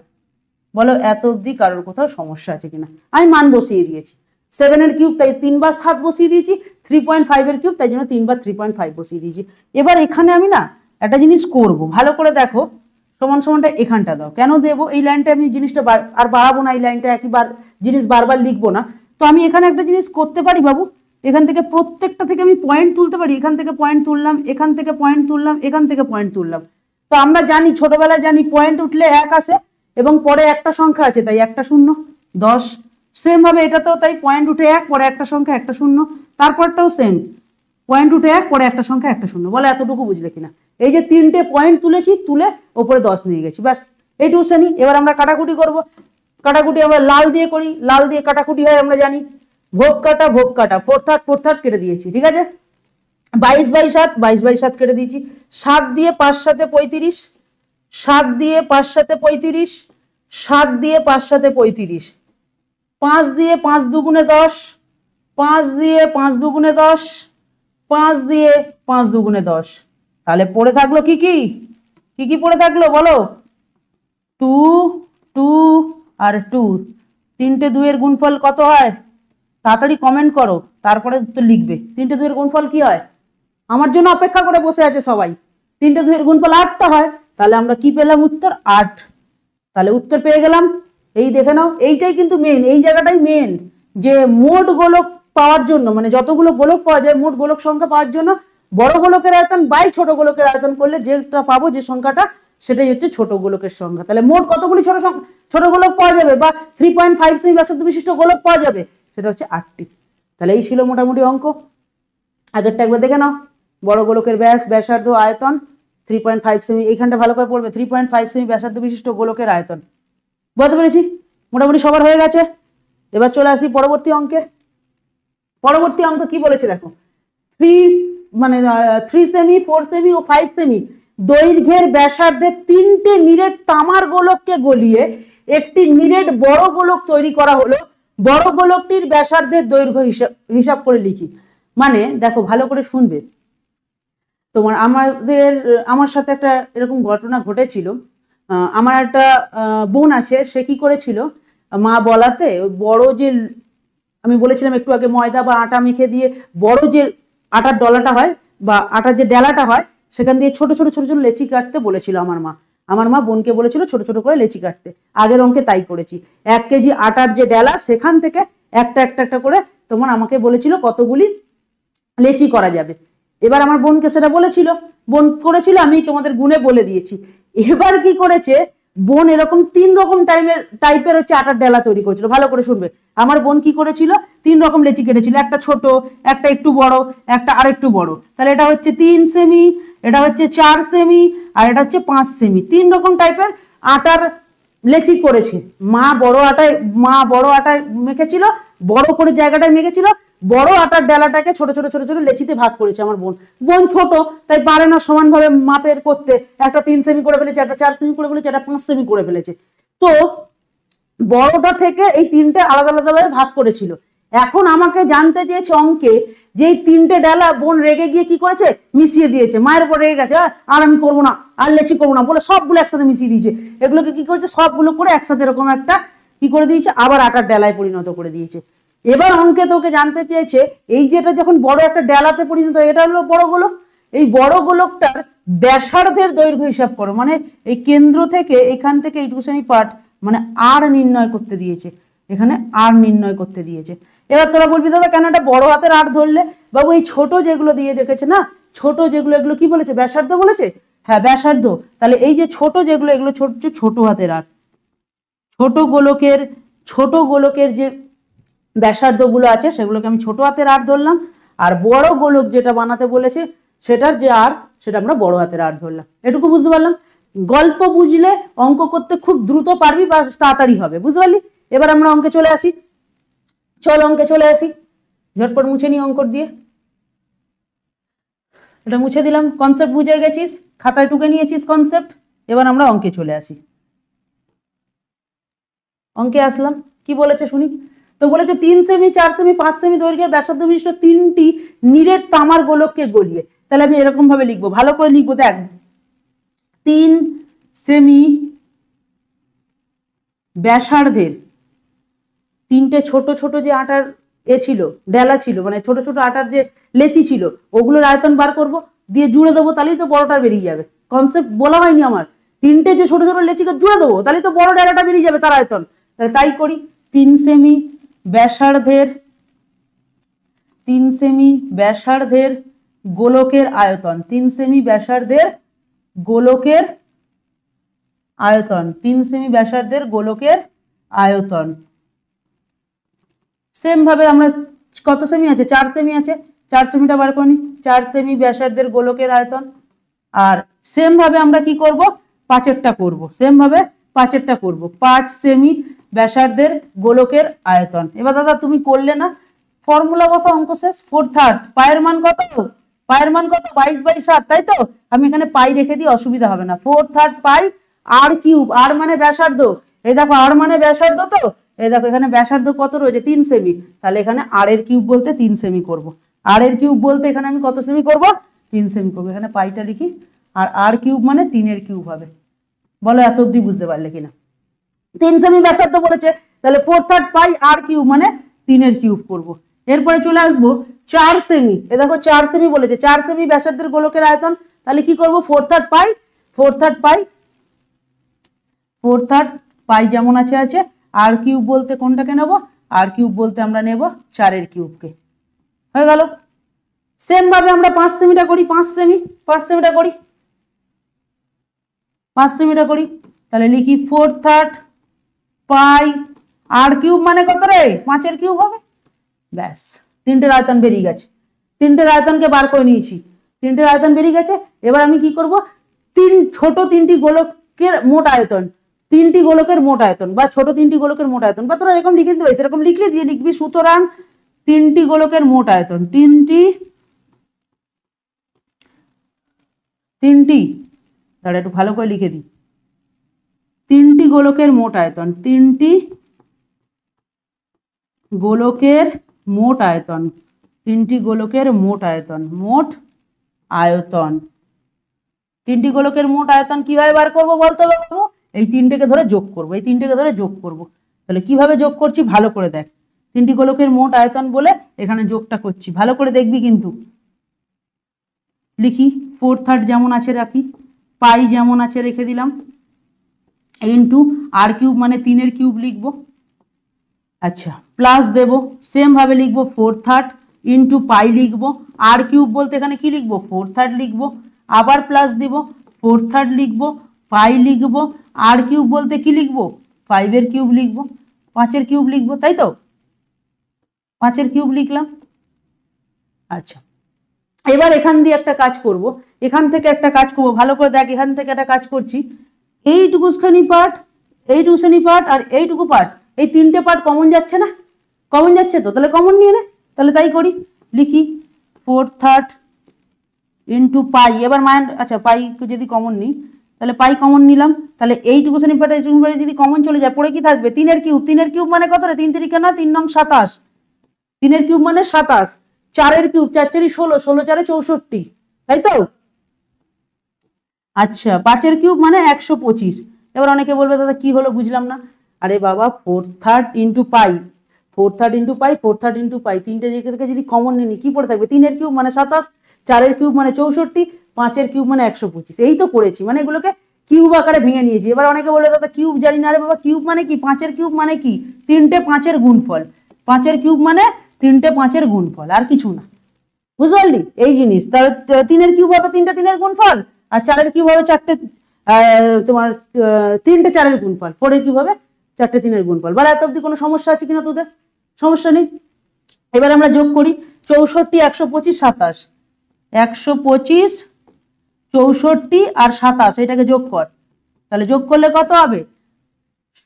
বলো এত অবধি কারোর কোথাও সমস্যা আছে কিনা? আমি মান বসিয়ে দিয়েছি, 7 এর কিউব তাই 3/7 বসিয়ে দিয়েছি, 3.5 এর কিউব তাই জন্য 3/3.5 বসিয়ে দিয়েছি। এবার এখানে আমি না একটা জিনিস করব, ভালো করে দেখো, সমান সমানটা এখানটা দাও, কেন দেবো এই লাইনটা, আমি জিনিসটা আর বাড়াবো না, এই লাইনটা একইবার জিনিস বারবার লিখবো না। তো আমি এখানে একটা জিনিস করতে পারি বাবু, এখান থেকে প্রত্যেকটা থেকে আমি পয়েন্ট তুলতে পারি, এখান থেকে পয়েন্ট তুললাম, এখান থেকে পয়েন্ট তুললাম, এখান থেকে পয়েন্ট তুললাম। তো আমরা জানি, ছোটবেলায় জানি, পয়েন্ট উঠলে 1 আসে এবং পরে একটা সংখ্যা আছে, তাই একটা শূন্য, 10। সেম ভাবে এটাতেও তাই, পয়েন্ট উঠে 1, পরে একটা সংখ্যা, একটা শূন্য, তারপরটাও সেম, পয়েন্ট উঠে 1, পরে একটা সংখ্যা, একটা শূন্য। বলে এতটুকু বুঝলে কিনা? এই যে 3টে পয়েন্ট তুলেছি, তুলে ওপরে 10 নিয়ে গেছি, ব্যাস এইটুকু শ্রেণী। এবার আমরা কাটাকুটি করব, কাটাকুটি আমরা লাল দিয়ে করি, লাল দিয়ে কাটাকুটি হয় আমরা জানি, ভোগ কাটা 4/3 কেটে দিয়েছি, ঠিক আছে? 22/7 কেটে দিয়েছি, 7 দিয়ে 5 7 35, 7 দিয়ে 5 7 35, 7 দিয়ে 5 7 35, 5 দিয়ে 5 2 10, 5 দিয়ে 5 2 10, 5 দিয়ে 5 2 10। তাহলে পড়ে থাকলো কি কি পড়ে থাকলো বলো, 2 2 আর 2, 3টে 2 এর গুণফল কত হয়? তাড়াতাড়ি কমেন্ট করো, তারপরে উত্তর লিখবে। 3টে 2 এর গুণফল কি হয়? আমার জন্য অপেক্ষা করে বসে আছে সবাই। 3টে 2 এর গুণফল 8টা হয়। তাহলে আমরা কি পেলাম, উত্তর 8। তাহলে উত্তর পেয়ে গেলাম। এই দেখে নাও, এইটাই কিন্তু মেন, এই জায়গাটাই মেন, যে মোট গোলক পাওয়ার জন্য, মানে যতগুলো গোলক পাওয়া যায়, মোট গোলক সংখ্যা পাওয়ার জন্য বড় গোলকের আয়তন বাই ছোট গোলকের আয়তন করলে যেটা পাবো, যে সংখ্যাটা, সেটাই হচ্ছে ছোট গোলকের সংখ্যা। তাহলে মোট কতগুলি ছোট গোলক পাওয়া যাবে, বা 3.5 সেমি ব্যাসার্ধ বিশিষ্ট গোলক পাওয়া যাবে, সেটা হচ্ছে 8টি। তাহলে এই ছিল মোটামুটি অঙ্ক। আগেরটা একবার দেখে নাও, বড় গোলকের ব্যাসার্ধ আয়তন 3.5 সেমি, এইখানটা ভালো করে পড়বে, 3.5 সেমি ব্যাসার্ধ বিশিষ্ট গোলকের আয়তন। বুঝতে পেরেছি? মোটামুটি সবার হয়ে গেছে। এবার চলে আসি পরবর্তী অঙ্কে। পরবর্তী অঙ্ক কি বলেছে দেখো, থ্রি সেমি, 4 সেমি ও 5 সেমি দৈর্ঘ্যের ব্যাসার্ধের 3টে নিরেট তামার গোলককে গলিয়ে একটি নিরেট বড় গোলক তৈরি করা হলো। বড় গোলকটির ব্যাসার্ধের দৈর্ঘ্য হিসাব করে লিখি। মানে দেখো ভালো করে শুনবে, তোমার আমার সাথে একটা এরকম ঘটনা ঘটেছিল। আমার একটা বোন আছে, সে কি করেছিল, মা বলাতে বড় যে, আমি বলেছিলাম একটু আগে, ময়দা বা আটা মেখে দিয়ে বড় যে আটার ডলাটা হয় বা আটার যে ডেলাটা হয়, সেখান দিয়ে ছোট ছোট ছোট ছোট লেচি কাটতে বলেছিল আমার মা। আমার মা বোনকে বলেছিল ছোট ছোট করে লেচি কাটতে। আগের অঙ্কে তাই করেছি। 1 কেজি আটার যে ডেলা, সেখান থেকে একটা একটা একটা করে তোমার আমাকে বলেছিল কতগুলি লেচি করা যাবে। এবার আমার বোনকে সেটা বলেছিল, বোন করেছিল, আমি তোমাদের গুণে বলে দিয়েছি। এবার কি করেছে, বোন এরকম 3 রকম টাইপের হচ্ছে আটার ডেলা তৈরি করেছিল। ভালো করে শুনবে, আমার বোন কি করেছিল, 3 রকম লেচি কেটেছিল, একটা ছোট, একটা একটু বড়, একটা আরেকটু বড়। তাহলে এটা হচ্ছে 3 সেমি, এটা হচ্ছে 4 সেমি, আর এটা হচ্ছে 5 সেমি। 3 রকম টাইপের আটার লেচি করেছে। মা বড় আটায় মেখেছিল, বড় করে জায়গাটায় মেখেছিল, বড় আটার ডেলাটাকে ছোট ছোট ছোট ছোট লেচিতে ভাগ করেছে আমার বোন। বোন ছোট, তাই পারে না সমানভাবে মাপের করতে, একটা 3 সেমি করে ফেলেছে, একটা 4 সেমি করে ফেলেছে, একটা 5 সেমি করে ফেলেছে। তো বড়টা থেকে এই 3টে আলাদা আলাদা ভাবে ভাগ করেছিল। এখন আমাকে জানতে চেয়েছে অঙ্কে যে এই 3টে ডেলা বোন রেগে গিয়ে কি করেছে, মিশিয়ে দিয়েছে। মায়ের উপর রেগে গেছে, আর আমি করবো না, আর লেচি করবো না বলে সবগুলো একসাথে মিশিয়ে দিয়েছে। এগুলোকে কি করেছে, সবগুলো করে একসাথে এরকম একটা কি করে দিয়েছে, আবার আটার ডেলায় পরিণত করে দিয়েছে। এবার অঙ্কে তোকে জানতে চেয়েছে এই যেটা যখন বড় একটা ডেলাতে পরিণত, এটা হলো বড় গোলক, এই বড় গোলকটার ব্যাসার্ধের দৈর্ঘ্য হিসাব করো। মানে এই কেন্দ্র থেকে এখান থেকে এইটুকু সেমি পার্ট, মানে আর নির্ণয় করতে দিয়েছে, এখানে আর নির্ণয় করতে দিয়েছে। এবার তোরা বলবি দাদা কেন এটা বড় হাতের আর ধরলে? বাবু এই ছোট যেগুলো দিয়ে রেখেছে না, ছোট যেগুলো, এগুলো কি বলেছে, ব্যাসার্ধ বলেছে। হ্যাঁ ব্যাসার্ধ। তাহলে এই যে ছোট যেগুলো, এগুলো ছোট হাতের আর। ছোট গোলকের যে ব্যাসার্ধ গুলো আছে সেগুলোকে আমি ছোট হাতের আর ধরলাম। আর বড় গোলক যেটা বানাতে বলেছে সেটার যে আর, সেটা আমরা বড় হাতের আর ধরলাম। এটুকু বুঝতে পারলাম। গল্প বুঝলে অঙ্ক করতে খুব দ্রুত পারবি বা তাড়াতাড়ি হবে, বুঝতে পারলি? এবার আমরা অঙ্কে চলে আসি। চল অঙ্কে চলে আসি, ঝটপট মুছে নি অঙ্ক দিয়ে। এটা মুছে দিলাম, কনসেপ্ট বুঝে গেছিস, খাতায় টুকে নিয়েছিস কনসেপ্ট। এবার আমরা অঙ্কে চলে আসি। অঙ্কে আসলাম, কি বলেছে শুনি। তো বলেছে 3 সেমি, 4 সেমি, 5 সেমি দৈর্ঘ্যের ব্যাসার্ধ বিশিষ্ট 3টি নিরেট তামার গোলককে গলিয়ে। তাহলে আমি এরকম ভাবে লিখবো, ভালো করে লিখবো, দেখ 3 সেমি ব্যাসার্ধের 3টে ছোট ছোট যে আটার ছিল, ডেলা ছিল, মানে ছোট ছোট আটার যে লেচি ছিল, ওগুলোর আয়তন বার করব, দিয়ে জুড়ে দেবো, তাহলেই তো বড়টা বেরিয়ে যাবে। কনসেপ্ট বলা হয়নি আমার, 3টে যে ছোট ছোট লেচিকে জুড়ে দেবো, তাহলেই তো বড় ডেলাটা বেরিয়ে যাবে, তার আয়তন। তাহলে তাই করি, 3 সেমি ব্যাসার্ধের গোলকের আয়তন, 3 সেমি ব্যাসার্ধের গোলকের আয়তন, 3 সেমি ব্যাসার্ধের গোলকের আয়তন। সেম ভাবে আমরা কত সেমি আছে, 4 সেমি আছে, 4 সেমিটা বার করি, 4 সেমি ব্যাসার্ধের গোলকের আয়তন। আর সেম ভাবে আমরা কি করব, 5এরটা করব, সেম ভাবে 5এরটা করব, 5 সেমি ব্যাসার্ধের গোলকের আয়তন। এবার দাদা তুমি করলে না, ফর্মুলা বসা, অঙ্ক শেষ। 4/3 পায়ের মান কত, 22/7, তাই তো? আমি এখানে পাই রেখে দিই, অসুবিধা হবে না। 4/3 পাই আর কিউব, আর মানে ব্যাসার্ধ, এই দেখো আর মানে ব্যাসার্ধ, তো এই দেখো এখানে ব্যাসার্ধ কত রয়েছে, 3 সেমি। তাহলে এখানে আর এর কিউব বলতে 3 সেমি করব, আর এর কিউব বলতে এখানে আমি কত সেমি করব, 3 সেমি করবো। এখানে পাইটা লিখি, আর আর কিউব মানে 3 এর কিউব হবে। বলো এত অব্দি বুঝতে পারলে কিনা? 3 সেমি ব্যাসার্ধ বলেছে, তাহলে 4/3 পাই আর কিউব মানে 3 এর কিউব করব। এরপরে চলে আসবো 4 সেমি, এ দেখো 4 সেমি বলেছে, 4 সেমি ব্যাসার্ধের গোলকের আয়তন। তাহলে কি করব, 4/3 পাই যেমন আছে, আর কিউব বলতে কোনটাকে নেব, আর কিউব বলতে আমরা নেব 4 এর কিউবকে। হয়ে গেল। সেম ভাবে আমরা 5 সেমিটা করি, 5 সেমিটা করি। তাহলে লিখি 4/3 পাই আর কিউব মানে কত রে, 5 এর কিউব হবে। ব্যাস, 3টের আয়তন বেরিয়ে গেছে, 3টের আয়তনকে বার করে নিয়েছি, 3টের আয়তন বেরিয়ে গেছে। এবার আমি কি করব, ছোট 3টি গোলকের মোট আয়তন, তিনটি গোলকের মোট আয়তন বা ছোট তিনটি গোলকের মোট আয়তন, বা তোরা এরকম লিখে দিতে পারিস, এরকম লিখলে দিয়ে লিখবি সুতরাং তিনটি গোলকের মোট আয়তন, তিনটি দাঁড়া একটু ভালো করে লিখে দিই, তিনটি গোলকের মোট আয়তন, তিনটি গোলকের মোট আয়তন, তিনটি গোলকের মোট আয়তন, মোট আয়তন, তিনটি গোলকের মোট আয়তন কিভাবে বার করবো বলতে পারবো? এই তিনটেকে ধরে যোগ করবো, এই তিনটেকে ধরে যোগ করবো। তাহলে কিভাবে যোগ করছি ভালো করে দেখ, তিনটি গোলকের মোট আয়তন বলে এখানে যোগটা করছি, ভালো করে দেখবি কিন্তু। লিখি 4/3 যেমন আছে রাখি, পাই যেমন আছে রেখে দিলাম, ইন্টু আর কিউব মানে 3 কিউব লিখবো। আচ্ছা প্লাস দেব, সেম ভাবে লিখবো 4/3 ইন্টু পাই লিখবো, আর কিউব বলতে এখানে কি লিখবো 4/3 লিখবো, আবার প্লাস দিব 4/3 লিখবো, পাই লিখবো, আর কিউব বলতে কি লিখবো 5 কিউব লিখবো, 5 কিউব লিখবো, তাই তো 5 কিউব লিখলাম। আচ্ছা এবার এখান দিয়ে একটা কাজ করব, এখান থেকে একটা কাজ করব, ভালো করে দেখ, এখান থেকে একটা কাজ করছি, এইটুকুখানি পার্ট, এইটুকুখানি পার্ট আর এইটুকু পার্ট, এই তিনটে পার্ট কমন যাচ্ছে না, কমন যাচ্ছে তো, তাহলে কমন নিয়ে নে, তাহলে তাই করি, লিখি 4/3 ইন্টু পাই, এবার মাইন, আচ্ছা পাই যদি কমন নিই তাহলে পাই কমন নিলাম, তাহলে এইটুকুখানি পার্ট এইটুকু পার্ট যদি কমন চলে যায় পড়ে কি থাকবে 3 কিউব, 3 কিউব মানে কত রে, 3 3 না 3 নং 27, 3 কিউব মানে 27, 4 কিউব 4 4 16, 16 4 64, তাই তো। আচ্ছা 5 কিউব মানে 125, এবার অনেকে বলবে দাদা কি হলো বুঝলাম না, আরে বাবা 4/3 ইন্টু পাই, 4/3 ইন্টু পাই, 4/3 ইন্টু পাই, তিনটে জায়গা থেকে যদি কমন নিই কি পড়ে থাকবে, 3 কিউব মানে 27, 4 কিউব মানে 64, 5 কিউব মানে 125, এই তো করেছি, মানে এগুলোকে কিউব আকারে ভেঙে নিয়েছি। এবার অনেকে বলবে দাদা কিউব জানি না, আরে বাবা কিউব মানে কি, 5 কিউব মানে কি, তিনটে 5 গুণফল, 5 কিউব মানে তিনটে 5 গুণফল, আর কিছু না, বুঝতে পারলি এই জিনিস। তাহলে 3 কিউব হবে তিনটে 3 গুণফল, আর 4 কিউব হবে চারটে তোমার তিনটে 4 গুণফল, 4 কিউব হবে চারটে 3 গুণফল। বল এত অব্দি কোনো সমস্যা আছে কিনা তোদের? সমস্যা নেই। এবার আমরা যোগ করি 64 125 27, 125 64 আর 27, এটাকে যোগ কর, তাহলে যোগ করলে কত হবে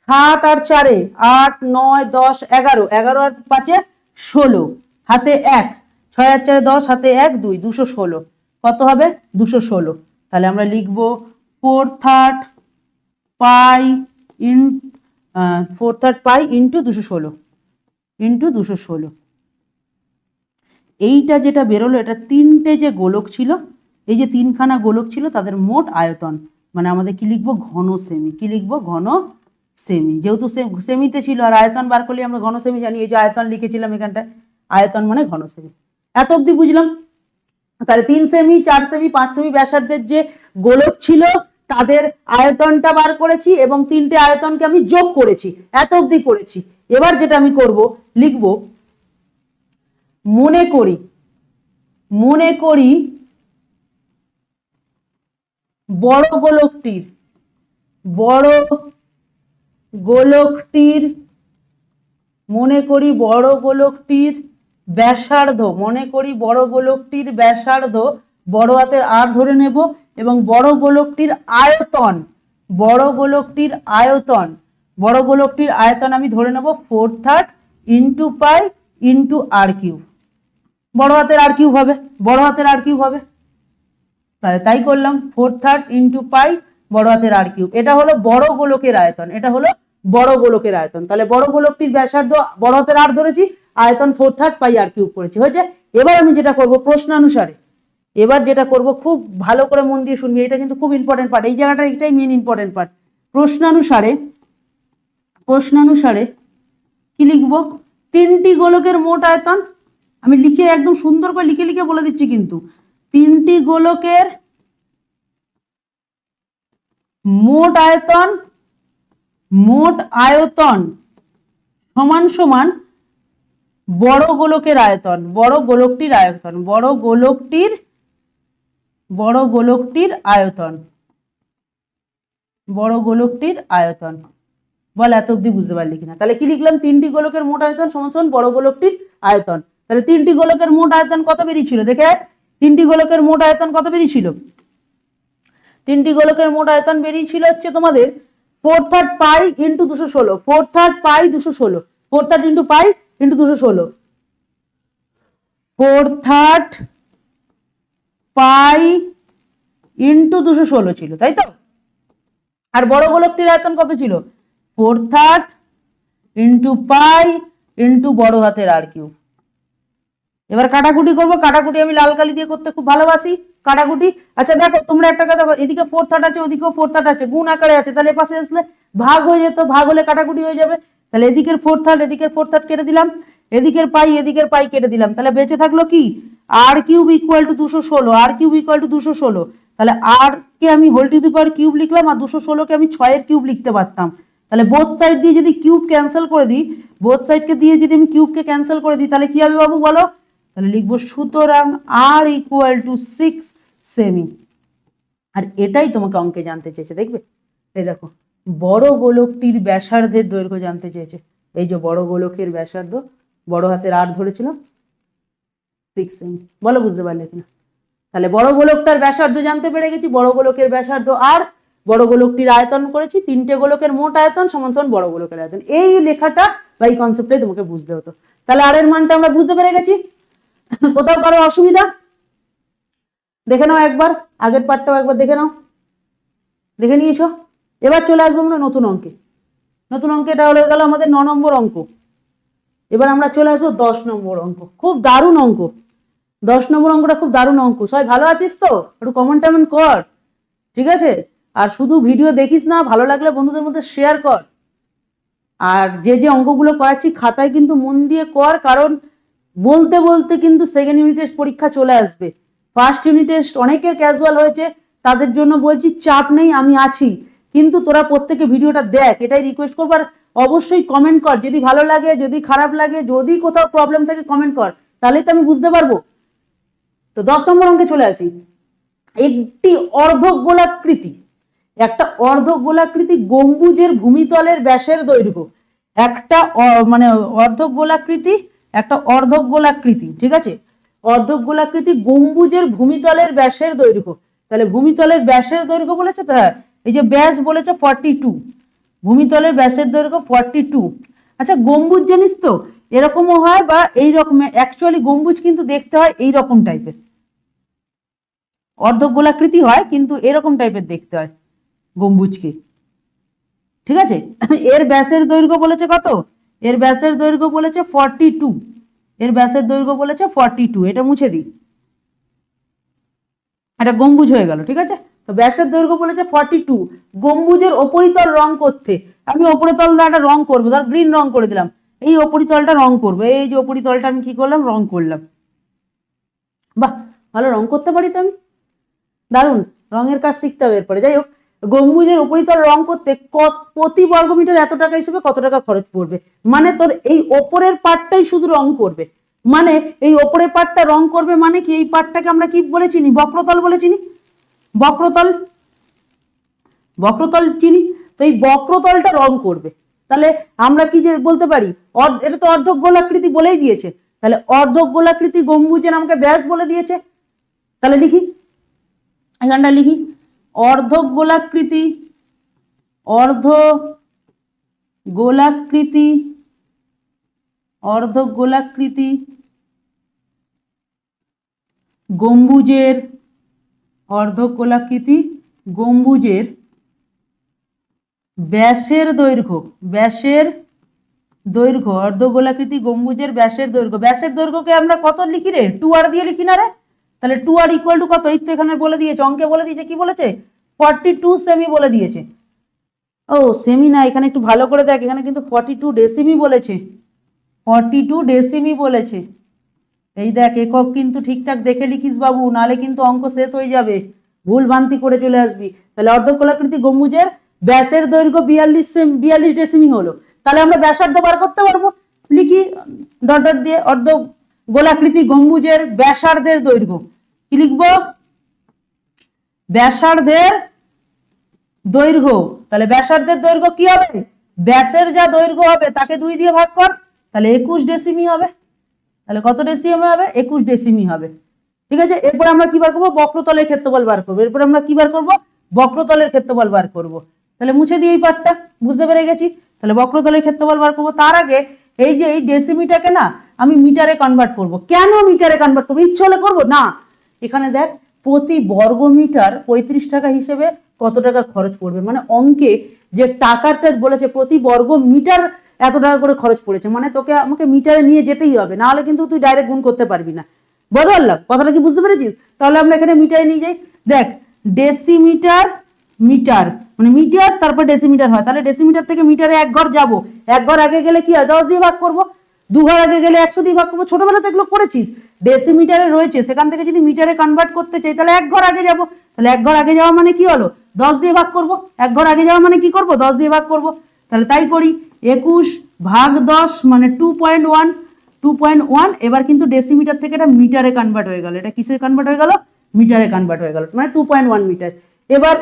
7 আর 4 8 9 10 11, 11 আর 5 16, হাতে 1, 6 আর 4 10, হাতে 1 2, 216, কত হবে 216। তাহলে আমরা লিখবো 4/3 পাই ইন 4/3 পাই ইন্টু 216, ইন্টু 216। এইটা যেটা বেরোলো এটা তিনটে যে গোলক ছিল, এই যে তিনখানা গোলক ছিল তাদের মোট আয়তন, মানে আমাদের কি লিখবো ঘন সেমি, কি লিখবো ঘন সেমি, যেহেতু সেমিতে ছিল আর আয়তন বার করলে আমরা ঘন সেমি জানি, এই যে আয়তন লিখেছিলাম এখানটায়, আয়তন মানে ঘন সেমি। এত অব্দি বুঝলাম। তাহলে 3 সেমি 4 সেমি 5 সেমি ব্যাসার্ধের যে গোলক ছিল তাদের আয়তনটা বার করেছি এবং তিনটে আয়তনকে আমি যোগ করেছি, এত অব্দি করেছি। এবার যেটা আমি করব লিখব মনে করি বড় গোলকটির মনে করি বড় গোলকটির ব্যাসার্ধ, মনে করি বড় গোলকটির ব্যাসার্ধ, বড় হাতের আর ধরে নেব, এবং বড় গোলকটির আয়তন, বড় গোলকটির আয়তন আমি ধরে নেব 4/3 ইন্টু পাই ইন্টু আর কিউব, বড় হাতের আর কিউব হবে, বড় হাতের আর কিউব হবে, তাহলে তাই করলাম 4/3 ইন্টু পাই বড় হাতের আর কিউব। এটা হলো বড় গোলকের আয়তন, এটা হলো বড় গোলকের আয়তন। তাহলে বড় গোলকটির ব্যাসার্ধ বড় হাতের আর ধরেছি, আয়তন 4/3 পাই আর কিউব করেছি, হয়েছে। এবার আমি যেটা করব প্রশ্নানুসারে, এবার যেটা করব খুব ভালো করে মন দিয়ে শুনবি, এটা কিন্তু খুব ইম্পর্টেন্ট পার্ট, এই জায়গাটা এটাই মেন ইম্পর্টেন্ট পার্ট। প্রশ্নানুসারে কি লিখবো, তিনটি গোলকের মোট আয়তন, আমি লিখে একদম সুন্দর করে লিখে বলে দিচ্ছি কিন্তু, তিনটি গোলকের মোট আয়তন সমান সমান বড় গোলকের আয়তন, বড় গোলকটির আয়তন, বড় গোলকটির আয়তন। বল এত অব্দি বুঝতে পারলি কিনা? তাহলে কি লিখলাম, তিনটি গোলকের মোট আয়তন সমান সমান বড় গোলকটির আয়তন। তাহলে তিনটি গোলকের মোট আয়তন কত বেরিয়েছিল দেখে, তিনটি গোলকের মোট আয়তন কত বেরিয়েছিল, তিনটি গোলকের মোট আয়তন বেরিয়েছিল হচ্ছে তোমাদের 4/3 পাই ইন্টু 216, 4/3 পাই 216, 4/3 into pi into 216, 4/3 pi into 216 ছিল, তাই তো? আর বড় গোলকটির আয়তন কত ছিল? 4/3 ইন্টু পাই ইন্টু বড় হাতের আর কিউব। এবার কাটাকুটি করবো, কাটাকুটি আমি লাল কালি দিয়ে করতে খুব ভালোবাসি কাটাকুটি। আচ্ছা দেখো তোমরা একটা কথা, এদিকে 4/3 আছে ওদিকেও 4/3 আছে, গুণ আকারে আছে, তাহলে পাশে আসলে ভাগ হয়ে যেত, ভাগ হলে কাটাকুটি হয়ে যাবে। তাহলে এদিকের 4/3 এদিকের 4/3 কেটে দিলাম, এদিকের পাই কেটে দিলাম, তাহলে বেঁচে থাকলো কি? R cube equal to 216, r cube equal to 216। তাহলে আর কে আমি whole to the power cube লিখলাম, আর 216 কে আমি 6 এর কিউব লিখতে পারতাম। তাহলে বোথ সাইড দিয়ে যদি কিউব ক্যান্সেল করে দিই, বোথ সাইডকে দিয়ে যদি আমি কিউবকে ক্যান্সেল করে দিই, তাহলে কি হবে বাবু বলো? তাহলে লিখবো সুতরাং আর ইকুয়াল টু 6 সেমি। আর এটাই তোমাকে অঙ্কে জানতে চেয়েছে, দেখবে এই দেখো বড় গোলকটির ব্যাসার্ধের দৈর্ঘ্য জানতে চেয়েছে। এই যে বড় গোলকের ব্যাসার্ধ, বড় হাতের আর ধরেছিলাম 6 সেমি। বলো বুঝতে পারলে কিনা? তাহলে বড় গোলকটার ব্যাসার্ধ জানতে পেরে গেছি, বড় গোলকের ব্যাসার্ধ আর বড় গোলকটির আয়তন করেছি, তিনটে গোলকের মোট আয়তন সমান সমান বড় গোলকের আয়তন। এই লেখাটা বা এই কনসেপ্টটাই তোমাকে বুঝতে হতো। তাহলে আর এর মানটা আমরা বুঝতে পেরে গেছি। কোথাও কারো অসুবিধা? দেখে নাও একবার, আগের পার্টটাও একবার দেখে নাও, দেখে নিয়েছো। এবার চলে আসবো আমরা নতুন অঙ্কে। নতুন অঙ্কে এটা হয়ে গেল আমাদের 9 নম্বর অঙ্ক। এবার আমরা চলে আসবো 10 নম্বর অঙ্ক। খুব দারুণ অঙ্ক, 10 নম্বর অঙ্কটা খুব দারুণ অঙ্ক। সবাই ভালো আছিস তো? একটু কমেন্ট টমেন্ট কর, ঠিক আছে? আর শুধু ভিডিও দেখিস না, ভালো লাগলে বন্ধুদের মধ্যে শেয়ার কর। আর যে যে অঙ্কগুলো করাচ্ছি খাতায় কিন্তু মন দিয়ে কর, কারণ বলতে বলতে কিন্তু সেকেন্ড ইউনিট টেস্ট পরীক্ষা চলে আসবে। ফার্স্ট ইউনিট টেস্ট অনেকের ক্যাজুয়াল হয়েছে, তাদের জন্য বলছি চাপ নেই, আমি আছি। কিন্তু তোরা প্রত্যেকে ভিডিওটা দেখ, এটাই রিকোয়েস্ট করবো। আর অবশ্যই কমেন্ট কর, যদি ভালো লাগে, যদি খারাপ লাগে, যদি কোথাও প্রবলেম থাকে কমেন্ট কর, তাহলেই তো আমি বুঝতে পারবো। তো 10 নম্বর অঙ্কে চলে আসি। একটি অর্ধগোলাকৃতি, একটা অর্ধগোলাকৃতি গম্বুজের ভূমিতলের ব্যাসের দৈর্ঘ্য, একটা মানে অর্ধগোলাকৃতি, একটা অর্ধগোলাকৃতি, ঠিক আছে? অর্ধগোলাকৃতি গম্বুজের ভূমিতলের ব্যাসের দৈর্ঘ্য। তাহলে ভূমিতলের ব্যাসের দৈর্ঘ্য বলেছে তো, হ্যাঁ এই যে ব্যাস বলেছে 42, ভূমিতলের ব্যাসের দৈর্ঘ্য 42। আচ্ছা গম্বুজ জানিস তো এরকমও হয় বা এইরকম, অ্যাকচুয়ালি গম্বুজ কিন্তু দেখতে হয় এইরকম টাইপের, অর্ধগোলাকৃতি হয় কিন্তু এরকম টাইপের দেখতে হয় গম্বুজকে, ঠিক আছে? এর ব্যাসের দৈর্ঘ্য বলেছে কত? এর ব্যাসের দৈর্ঘ্য বলেছে 42, এর ব্যাসের দৈর্ঘ্য বলেছে 42। এটা মুছে দিই, এটা গম্বুজ হয়ে গেল, ঠিক আছে? তো ব্যাসের দৈর্ঘ্য বলেছে 42। গম্বুজের উপরিতল রং করতে, আমি উপরিতল একটা রং করবো, ধর গ্রিন রং করে দিলাম, এই উপরিতলটা রং করবো, এই যে উপরিতলটা আমি কি করলাম, রং করলাম। বাহ, ভালো রং করতে পারি তো আমি, দারুণ, রঙের কাজ শিখতে হবে এরপরে। যাই হোক, গম্বুজের উপরিতল রং করতে প্রতি বর্গমিটার এত টাকা হিসেবে কত টাকা খরচ পড়বে? মানে তোর এই ওপরের পার্টটাই শুধু রং করবে, মানে এই ওপরের পার্টটা রং করবে, মানে কি এই পার্টটাকে আমরা কি বলে চিনি? বক্রতল বলে চিনি, বক্রতল, বক্রতল চিনি। তো এই বক্রতলটা রং করবে, তাহলে আমরা কি যে বলতে পারি, এটা তো অর্ধগোলাকৃতি বলেই দিয়েছে, তাহলে অর্ধগোলাকৃতি গম্বুজের আমাকে ব্যাস বলে দিয়েছে। তাহলে লিখি, এখানটা লিখি, অর্ধগোলাকৃতি, অর্ধগোলাকৃতি, অর্ধগোলাকৃতি গম্বুজের, অর্ধগোলাকৃতি গম্বুজের ব্যাসের দৈর্ঘ্য, ব্যাসের দৈর্ঘ্য, অর্ধগোলাকৃতি গম্বুজের ব্যাসের দৈর্ঘ্য। ব্যাসের দৈর্ঘ্যকে আমরা কত লিখি রে? 2r দিয়ে লিখি না রে? তাহলে 2r ইকুয়াল টু কত? এই তো এখানে বলে দিয়েছে, অঙ্কে বলে দিয়েছে, কি বলেছে? 42 সেমি বলে দিয়েছে। ও সেমি না, এখানে একটু ভালো করে দেখ, এখানে কিন্তু 42 ডেসিমি বলেছে, 42 ডেসিমি বলেছে। এই দেখ, একক কিন্তু ঠিকঠাক দেখে লিখিস বাবু, নালে কিন্তু অঙ্ক শেষ হয়ে যাবে, ভুল ভ্রান্তি করে চলে আসবি। তাহলে অর্ধগোলাকৃতি গম্বুজের ব্যাসের দৈর্ঘ্য 42 ডেসিমি হলো। তাহলে আমরা ব্যাসার্ধ বার করতে পারবো, লিখি ডট ডট দিয়ে, অর্ধগোলাকৃতি গম্বুজের ব্যাসার্ধের দৈর্ঘ্য কি লিখবো? ব্যাসার্ধের দৈর্ঘ্য। তাহলে ব্যাসার্ধের দৈর্ঘ্য কি হবে? ব্যাসের যা দৈর্ঘ্য হবে তাকে 2 দিয়ে ভাগ কর, তাহলে 21 ডেসিমি হবে। তাহলে কত ডেসিমি হবে? 21 ডেসিমি হবে, ঠিক আছে? এরপর আমরা কি বার করবো? বক্রতলের ক্ষেত্রফল বার করবো। এরপর আমরা কি বার করবো? বক্রতলের ক্ষেত্রফল বার করবো। তাহলে মুছে দিই এই পার্টটা, বুঝতে পেরে গেছি। তাহলে বক্রতলের ক্ষেত্রফল বার করবো। তার আগে এই যে এই ডেসিমিটারকে না আমি মিটারে কনভার্ট করব। কেন মিটারে কনভার্ট করবো? ইচ্ছে হলে করবো না। এখানে দেখ প্রতি বর্গ মিটার 35 টাকা হিসেবে কত টাকা খরচ পড়বে, মানে অঙ্কে যে টাকাটা বলেছে প্রতি বর্গ মিটার এত টাকা করে খরচ পড়েছে, মানে তোকে আমাকে মিটারে নিয়ে যেতেই হবে, না হলে কিন্তু তুই ডাইরেক্ট গুণ করতে পারবি না। বুঝতে পারলাম কথাটা কি? বুঝতে পেরেছিস? তাহলে আমরা এখানে মিটারে নিয়ে যাই। দেখ ডেসিমিটার মিটার মানে মিটার তারপর ডেসিমিটার হয়, তাহলে ডেসিমিটার থেকে মিটারে এক ঘর যাবো, এক ঘর আগে গেলে কি হয় 10 দিয়ে ভাগ করবো, দু ঘর আগে গেলে 100 দিয়ে ভাগ করবো। ছোটবেলা তো এগুলো করেছিস। ডেসিমিটারে রয়েছে, সেখান থেকে যদি মিটারে কনভার্ট করতে চাই তাহলে এক ঘর আগে যাবো। তাহলে এক ঘর আগে যাওয়া মানে কি হলো 10 দিয়ে ভাগ করবো। এক ঘর আগে যাওয়া মানে কি করবো 10 দিয়ে ভাগ করবো। তাহলে তাই করি 21 ভাগ 10 মানে 2.1 2.1। এবার কিন্তু ডেসিমিটার থেকে এটা মিটারে কনভার্ট হয়ে গেল। এটা কিসে কনভার্ট হয়ে গেল? মিটারে কনভার্ট হয়ে গেল, মানে 2.1 মিটার। এবার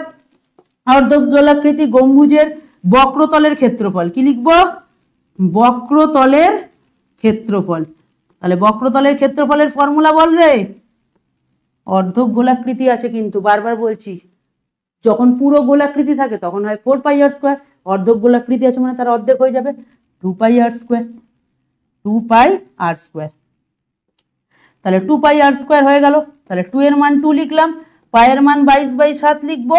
অর্ধগোলাকৃতি গম্বুজের বক্রতলের ক্ষেত্রফল কি লিখবো? বক্রতলের ক্ষেত্রফল। তাহলে বক্রতলের ক্ষেত্রফলের ফর্মুলা বল রে। অর্ধগোলাকৃতি আছে কিন্তু, বারবার বলছি, যখন পুরো গোলাকৃতি থাকে তখন হয় 4πr²। অর্ধগোলাকৃতি আছে মানে তার অর্ধেক হয়ে যাবে 2πr²। 2πr²। তাহলে 2πr² হয়ে গেল। তাহলে 2 এর মান 2 লিখলাম, পায়ের মান 22/7 লিখবো,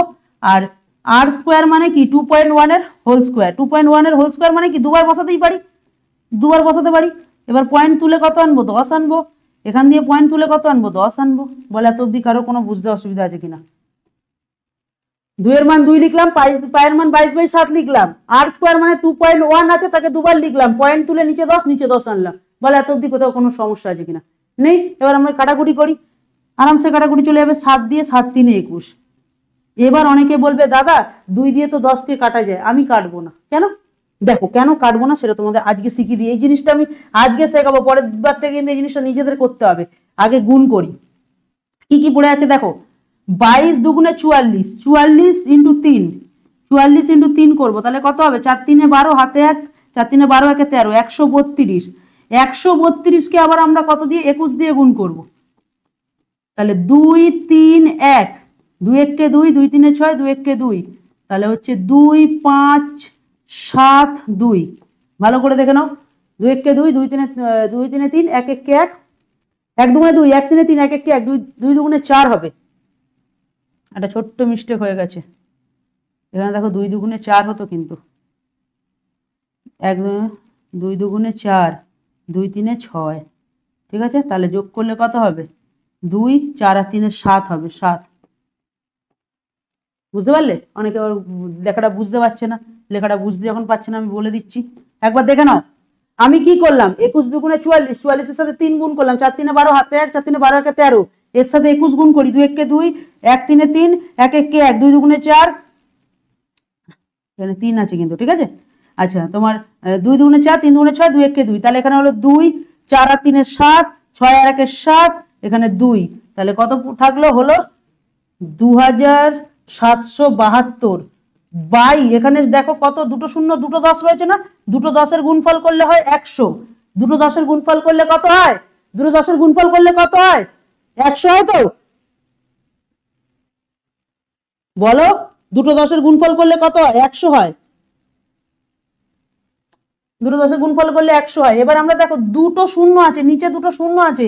আর আর স্কোয়ার মানে কি 2.1 এর হোল স্কোয়ার। 2.1 এর হোল স্কোয়ার মানে কি দুবার বসাতেই পারি, দুবার বসাতে পারি। এবার পয়েন্ট তুলে কত আনবো? 10 আনবো। এখান দিয়ে পয়েন্ট তুলে কত আনবো? 10 আনবো। বলে এত অব্দি কারো কোনো বুঝতে অসুবিধা আছে কিনা? 2 এর মান 2 লিখলাম, পায়ের মান 22/7 লিখলাম, আর স্কোয়ার মানে 2.1 আছে, তাকে দুবার লিখলাম, পয়েন্ট তুলে নিচে 10 আনলাম। বলে এত অব্দি কোথাও কোনো সমস্যা আছে কিনা? নেই। এবার আমরা কাটাকুটি করি, আরামসে কাটাকুটি চলে যাবে। 7 দিয়ে 7 3 21। এবার অনেকে বলবে দাদা 2 দিয়ে তো 10কে কাটা যায়, আমি কাটবো না। কেন? দেখো কেন কাটবো না সেটা তোমাদের আজকে শিখিয়ে দিই। এই জিনিসটা আমি আজকে শেখাবো, পরের বার থেকে কিন্তু এই জিনিসটা নিজেদের করতে হবে। আগে গুণ করি, কি কি পড়ে আছে দেখো। 22 দুগুণে 44, 44 ইন্টু 3, 44 ইন্টু 3 করবো, তাহলে কত হবে? 4 3 12, হাতে 1, 4 3 12 1 13, 132। 132কে আবার আমরা কত দিয়ে? 21 দিয়ে গুণ করবো। তাহলে 2 3 1, 2 1 কে 2, 2 3 6, 2 1 কে 2, তাহলে হচ্ছে 2 5 7 2। ভালো করে দেখে নাও, 2 1 কে 2, 2 3 3, 1 1 কে 1, 1 দুগুণে 2, 1 3 3, 1 1 কে 1, 2 দুগুণে 4 হবে। একটা ছোট্ট মিস্টেক হয়ে গেছে এখানে, দেখো 2 দুগুণে 4 হতো কিন্তু 2 দুগুণে 4, 2 3 6। ঠিক আছে, তাহলে যোগ করলে কত হবে? 2 4 আর 3 7 হবে, 7। বুঝতে পারলে? অনেকে আবার লেখাটা বুঝতে পারছে না, লেখাটা বুঝতে যখন পারছে না আমি বলে দিচ্ছি, একবার দেখে নাও। আমি কি করলাম? 21 দুগুণে 44, 44 এর সাথে 3 গুণ করলাম, 4 3 12, হাতে 1, 4 3 12 1 13, এর সাথে 21 গুণ করি, 2 1 কে 2, 1 3 3, 1 1 কে 1, 2 দুগুণে 4, এখানে 3 আছে কিন্তু। ঠিক আছে, আচ্ছা তোমার 2 দুগুণে 4, 3 দুগুণে 6, 2 1 কে 2, তাহলে এখানে হলো 2 4 আর 3 7, 6 আর 1 7, এখানে 2, তাহলে কত থাকলো? হলো 2772 বাই, এখানে দেখো কত, দুটো শূন্য দুটো 10 রয়েছে না, দুটো 10-এর গুণফল করলে হয় 100। দুটো 10-এর গুণফল করলে কত হয়? দুটো 10-এর গুণফল করলে কত হয়? 100 হয় তো? বলো, দুটো 10-এর গুণফল করলে কত হয়? 100 হয়। দুটো 10-এর গুণফল করলে 100 হয়। এবার আমরা দেখো দুটো শূন্য আছে, নিচে দুটো শূন্য আছে,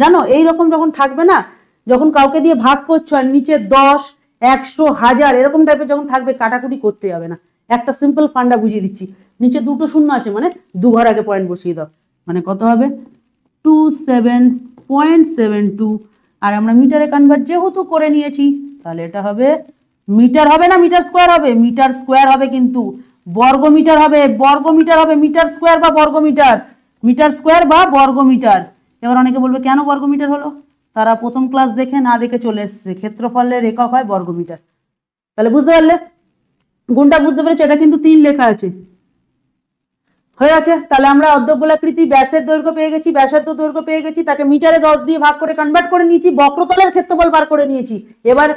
জানো এইরকম যখন থাকবে না, যখন কাউকে দিয়ে ভাগ করছো আর নিচে 10 100 1000 এরকম টাইপের যখন থাকবে, কাটাকুটি করতে হবে না। একটা সিম্পল ফান্ডা বুঝিয়ে দিচ্ছি, নিচে দুটো শূন্য আছে মানে দু ঘর আগে পয়েন্ট বসিয়ে দাও, মানে কত হবে? 27.72। আর আমরা মিটারে কনভার্ট যেহেতু করে নিয়েছি, তাহলে এটা হবে মিটার হবে না মিটার স্কোয়ার হবে? মিটার স্কোয়ার হবে, কিন্তু বর্গমিটার হবে, বর্গমিটার হবে, মিটার স্কোয়ার বা বর্গমিটার, মিটার স্কোয়ার বা বর্গমিটার। এবার অনেকে বলবে কেন বর্গমিটার হলো? তারা প্রথম ক্লাস দেখে না দেখে চলে এসছে, ক্ষেত্রফলের একক হয় বর্গমিটার। তাহলে বুঝতে পারলে? গুণটা বুঝতে পেরেছো? এটা কিন্তু 3 লেখা আছে, হয়ে আছে। তাহলে আমরা অর্ধগোলাকৃতি ব্যাসের দৈর্ঘ্য পেয়ে গেছি, ব্যাসার্ধ দৈর্ঘ্য পেয়ে গেছি, তাকে মিটারে 10 দিয়ে ভাগ করে কনভার্ট করে নিয়েছি, বক্রতলের ক্ষেত্রফল বার করে নিয়েছি। এবার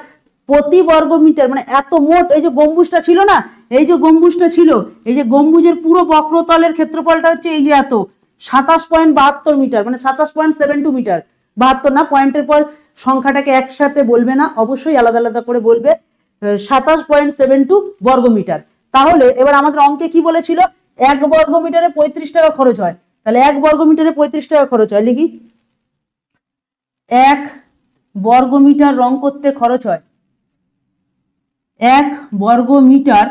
প্রতি বর্গ মিটার মানে এত মোট, এই যে গম্বুজটা ছিল না, এই যে গম্বুজটা ছিল, এই যে গম্বুজের পুরো বক্রতলের ক্ষেত্রফলটা হচ্ছে এই যে এত 27.72 মিটার, মানে 27.72 মিটার। 72 না, পয়েন্টের পর সংখ্যাটাকে একসাথে বলবে না, অবশ্যই আলাদা আলাদা করে বলবে। 27.72 বর্গ মিটার। তাহলে এবার আমাদের অঙ্কে কি বলেছিল 1 বর্গ মিটারে 35 টাকা খরচ হয়, তাহলে 1 বর্গ মিটারে 35 টাকা খরচ হয়, লিখি 1 বর্গ মিটার রং করতে খরচ হয়, 1 বর্গ মিটার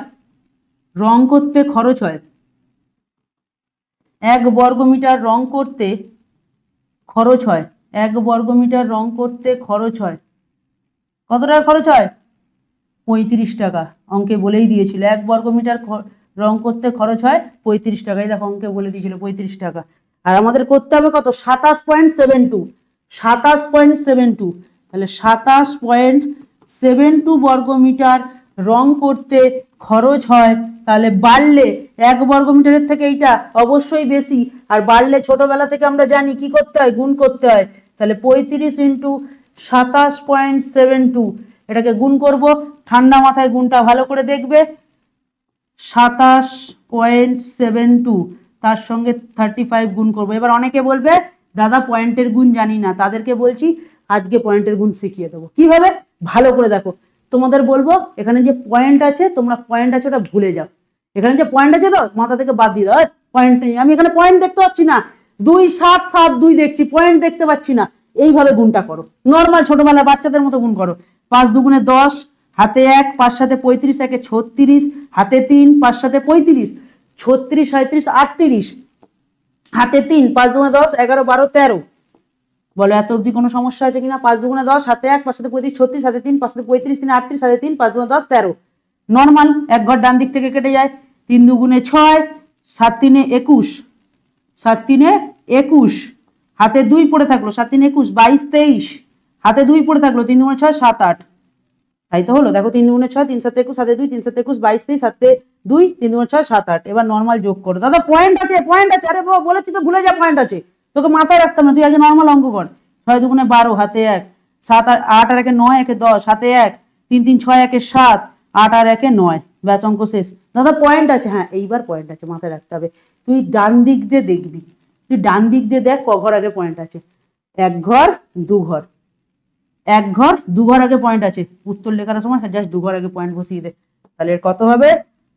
রং করতে খরচ হয়, 1 বর্গ মিটার রং করতে খরচ হয়, 1 বর্গ মিটার রং করতে খরচ হয়, কত টাকা খরচ হয়? 35 টাকা। অঙ্কে বলেই দিয়েছিল 1 বর্গ মিটার রং করতে খরচ হয় 35 টাকা। এই দেখো অঙ্কে বলে দিয়েছিল 35 টাকা। আর আমাদের করতে হবে কত? 27.72, 27.72। তাহলে 27.72 বর্গ মিটার রং করতে খরচ হয়। তাহলে বাড়লে 1 বর্গ মিটারের থেকে এইটা অবশ্যই বেশি, আর বাড়লে ছোটবেলা থেকে আমরা জানি কি করতে হয়, গুণ করতে হয়। তাহলে 35 ইন্টু 27.72, এটাকে গুণ করব, ঠান্ডা মাথায় গুণটা ভালো করে দেখবে। 27.72 তার সঙ্গে 35 গুণ করবো। এবার অনেকে বলবে দাদা পয়েন্টের গুণ জানি না, তাদেরকে বলছি আজকে পয়েন্টের গুণ শিখিয়ে দেবো কিভাবে। ভালো করে দেখো, তোমাদের বলবো এখানে যে পয়েন্ট আছে, তোমরা পয়েন্ট আছে ওটা ভুলে যাও। এখানে যে পয়েন্ট আছে তো মাথা থেকে বাদ দিয়ে দাও, পয়েন্ট নেই, আমি এখানে পয়েন্ট দেখতে পাচ্ছি না, 2 7 7 2 দেখছি, পয়েন্ট দেখতে পাচ্ছি না। এইভাবে গুণটা করো, নর্মাল ছোটবেলার বাচ্চাদের মতো গুণ করো। 5 দুগুণে 10, হাতে 1, 5 সাথে 35, 1 36, হাতে 3, 5 সাথে 35, 36 37 38, হাতে 3, 5 দুগুণে 10, 11 12 13। বলো এত অবধি কোনো সমস্যা আছে কিনা? 5 দুগুণে 10, হাতে 1, 5 সাথে 35 36, হাতে 3, 5 সাথে 35, 3 38, হাতে 3, 5 দুগুণে 10 13। নর্মাল, এক ঘর ডান দিক থেকে কেটে যায়। 3 দুগুণে 6, 7 3 21, 7 3 21, হাতে 2 পড়ে থাকলো, 7 3 21, 22 23, হাতে 2 পড়ে থাকলো, 3 দুগুণে 6 7 8। তাই তো হলো, দেখো 3 দুগুণে 6, 3 7 21, হাতে 2, 3 7 21, 22 23, হাতে 2, 3 দুগুণে 6 7 8। এবার নর্মাল যোগ করো। দাদা পয়েন্ট আছে, পয়েন্ট আছে, আরে বলেছি তো ভুলে যা, পয়েন্ট আছে, তোকে মাথায় রাখতাম না, তুই আগে নর্মাল অঙ্ক কর। 6 দুগুণে 12, হাতে 1, 7 8 আর 1 9, 1 10, হাতে 1, 3 3 6 1 7, 8 আর 1 9, ব্যাস অঙ্ক শেষ। দাদা পয়েন্ট আছে, হ্যাঁ এইবার পয়েন্ট আছে, মাথায় রাখতে হবে। তুই ডান দিক দিয়ে দেখবি, তুই ডান দিক দিয়ে দেখ ক ঘর আগে পয়েন্ট আছে। 1 ঘর 2 ঘর, 1 ঘর 2 ঘর আগে পয়েন্ট আছে। উত্তর লেখার সময় জাস্ট 2 ঘর আগে পয়েন্ট বসিয়ে দে। তাহলে এর কত হবে?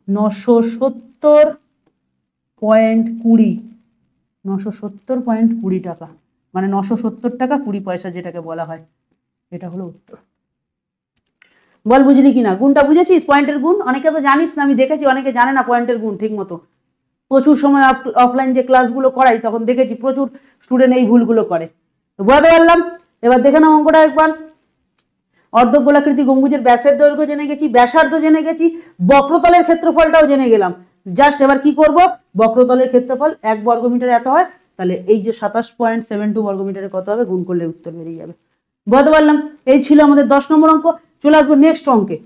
970.20, 970.20 টাকা, মানে 970 টাকা 20 পয়সা যেটাকে বলা হয়। এটা হলো উত্তর। বল বুঝলি কিনা? গুণটা বুঝেছিস? পয়েন্টের গুণ অনেকে তো জানিস না, আমি দেখেছি অনেকে জানে না পয়েন্টের গুণ ঠিক মতো। প্রচুর সময় অফলাইন যে ক্লাসগুলো করাই তখন দেখেছি প্রচুর স্টুডেন্ট এই ভুলগুলো করে। তো বোঝাতে পারলাম? এবার দেখে নাও অঙ্কটা একবার। অর্ধগোলাকৃতি গম্বুজের ব্যাসের দৈর্ঘ্য জেনে গেছি, ব্যাসার্ধ জেনে গেছি, বক্রতলের ক্ষেত্রফলটাও জেনে গেলাম। জাস্ট এবার কি করব? বক্রতলের ক্ষেত্রফল 1 বর্গ মিটার এত হয়, তাহলে এই যে 27.72 বর্গ মিটারে কত হবে গুণ করলে উত্তর বেরিয়ে যাবে। বুঝতে পারলাম? এই ছিল আমাদের 10 নম্বর অঙ্ক। চলে আসবো নেক্সট অঙ্কে।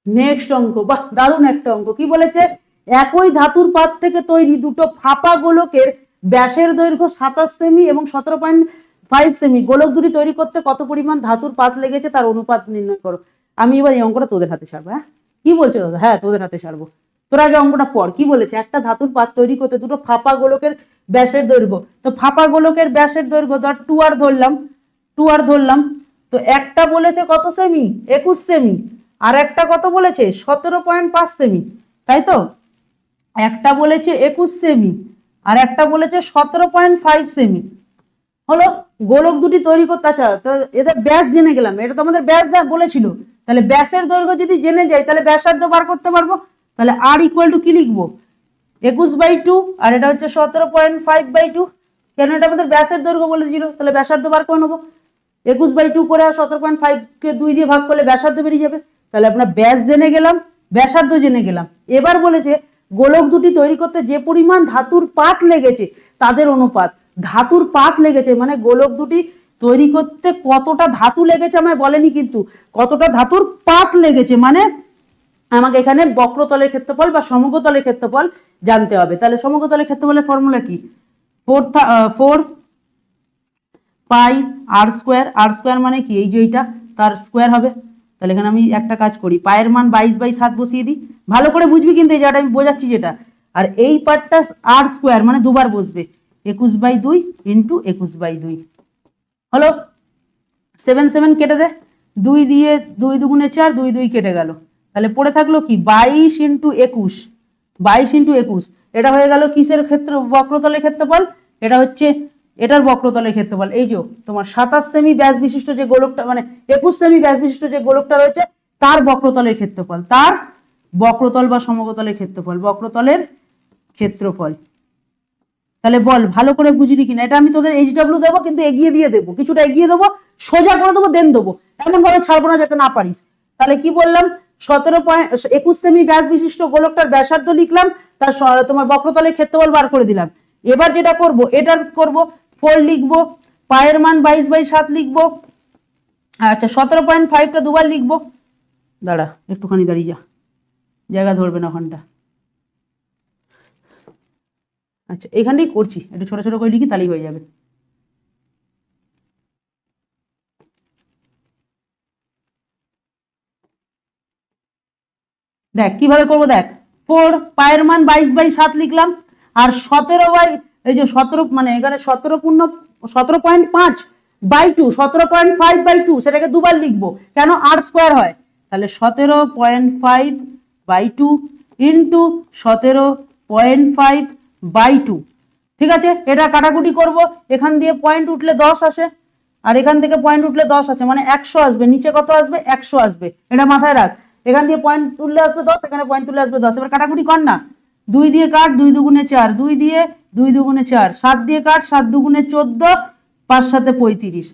নেক্সট অঙ্ক, বাহ দারুণ একটা অঙ্ক। কি বলেছে? একই ধাতুর পাত থেকে তৈরি দুটো ফাঁপা গোলকের ব্যাসের দৈর্ঘ্য 27 সেমি এবং 17.5 সেমি, গোলক দুটি তৈরি করতে কত পরিমাণ ধাতুর পাত লেগেছে তার অনুপাত নির্ণয় করো। আমি এবার এই অঙ্কটা তোদের হাতে ছাড়বো। হ্যাঁ কি বলছো দাদা? হ্যাঁ তোদের হাতে ছাড়বো। তোর আগে অঙ্কটা পড়। কি বলেছে? একটা ধাতুর পাত তৈরি করতে দুটো ফাঁপা গোলকের ব্যাসের দৈর্ঘ্য, তো ফাঁপা গোলকের ব্যাসের দৈর্ঘ্য ধর 2r ধরলাম, 2r ধরলাম। তো একটা বলেছে কত সেমি? 21 সেমি। আর একটা কত বলেছে? 17.5 সেমি, তাই তো? একটা বলেছে 21 সেমি আর একটা বলেছে 17.5 সেমি। হলো, গোলক দুটি তৈরি করতে। আচ্ছা, তো এদের ব্যাস জেনে গেলাম, এটা তো আমাদের ব্যাস বলেছিল। তাহলে ব্যাসের দৈর্ঘ্য যদি জেনে যাই তাহলে ব্যাসার্ধ বার করতে পারবো। তাহলে আর ইকুয়াল টু কি লিখবো? 21/2, আর এটা হচ্ছে 17.5/2। কেন? এটা আমাদের ব্যাসের দৈর্ঘ্য বলেছিল, তাহলে ব্যাসার্ধ বার করে নেবো। 21/2 করে আর 17.5 কে 2 দিয়ে ভাগ করলে ব্যাসার্ধ বেরিয়ে যাবে। তাহলে আমরা ব্যাস জেনে গেলাম, ব্যাসার্ধ জেনে গেলাম। এবার বলেছে গোলক দুটি তৈরি করতে যে পরিমাণ ধাতুর পাত লেগেছে তাদের অনুপাত। ধাতুর পাত লেগেছে মানে গোলক দুটি তৈরি করতে কতটা ধাতু লেগেছে আমায় বলেনি, কিন্তু কতটা ধাতুর পাত লেগেছে মানে আমাকে এখানে বক্রতলের ক্ষেত্রফল বা সমগ্রতলের ক্ষেত্রফল জানতে হবে। তাহলে সমগ্রতলের ক্ষেত্রফলের ফর্মুলা কি? 4 পাই আর স্কোয়ার। আর স্কোয়ার মানে কি? এই যে এইটা তার স্কোয়ার হবে। তাহলে এখানে আমি একটা কাজ করি, পায়ের মান 22/7 বসিয়ে দিই। ভালো করে বুঝবি কিন্তু এই জায়গাটা আমি বোঝাচ্ছি যেটা। আর এই পার্টটা আর স্কোয়ার মানে দুবার বসবে, 21/2 ইন্টু 21/2 হলো। 7 7 কেটে দে, 2 দিয়ে 2 দুগুণে 4, 2 2 কেটে গেল। তাহলে পড়ে থাকলো কি 22 ইন্টু 21, 22 ইন্টু 21, এটা হয়ে গেল কিসের ক্ষেত্র, বক্রতলের ক্ষেত্রফল। এটা হচ্ছে এটার বক্রতলের ক্ষেত্রফল। এই যে তোমার 27 সেমি ব্যাস বিশিষ্ট যে গোলকটা, মানে 21 সেমি ব্যাস বিশিষ্ট যে গোলকটা রয়েছে তার বক্রতলের ক্ষেত্রফল, তার বক্রতল বা সমতলের ক্ষেত্রফল, বক্রতলের ক্ষেত্রফল। তাহলে বল ভালো করে বুঝলি কিনা। এটা আমি তোদের HW দেবো, কিন্তু এগিয়ে দিয়ে দেবো, কিছুটা এগিয়ে দেবো, সোজা করে দেবো, দেন দেবো, এমন ভাবে ছাড়বো না যাতে না পারিস। তাহলে কি বললাম, 21 সেমি ব্যাস বিশিষ্ট গোলকটার ব্যাসার্ধ লিখলাম, তার তোমার বক্রতলের ক্ষেত্রফল বার করে দিলাম। এবার যেটা করব, এটার করব 4 লিখবো, পায়ের মান 22/7 লিখবো, আচ্ছা 17.5টা দুবার লিখবো। দাঁড়া একটুখানি দাঁড়িয়ে যা, জায়গা ধরবে না ওখানটা। আচ্ছা এখানটাই করছি, একটু ছোট ছোট করে লিখি তাহলেই হয়ে যাবে। দেখ কিভাবে করবো, দেখ 4 পায়ের মান 22/7 লিখলাম, আর 17 মানে এখানে 17.5/2, 17.5/2 সেটাকে দুবার লিখবো, কেন আর স্কোয়ার হয়। তাহলে 17.5/2 ইন্টু 17.5/2, ঠিক আছে। এটা কাটাকুটি করব, এখান দিয়ে পয়েন্ট উঠলে 10 আসে, আর এখান থেকে পয়েন্ট উঠলে 10 আসে, মানে 100 আসবে, নিচে কত আসবে 100 আসবে, এটা মাথায় রাখ। এখান দিয়ে পয়েন্ট তুললে আসবে 10, এখানে পয়েন্ট তুললে আসবে 10। এবার কাটাকুটি কর না, 2 দিয়ে কাট, 2 দুগুণে 4, 2 দিয়ে 2 দুগুণে 4, 7 দিয়ে কাট, 7 দুগুণে 14, 5 7 35,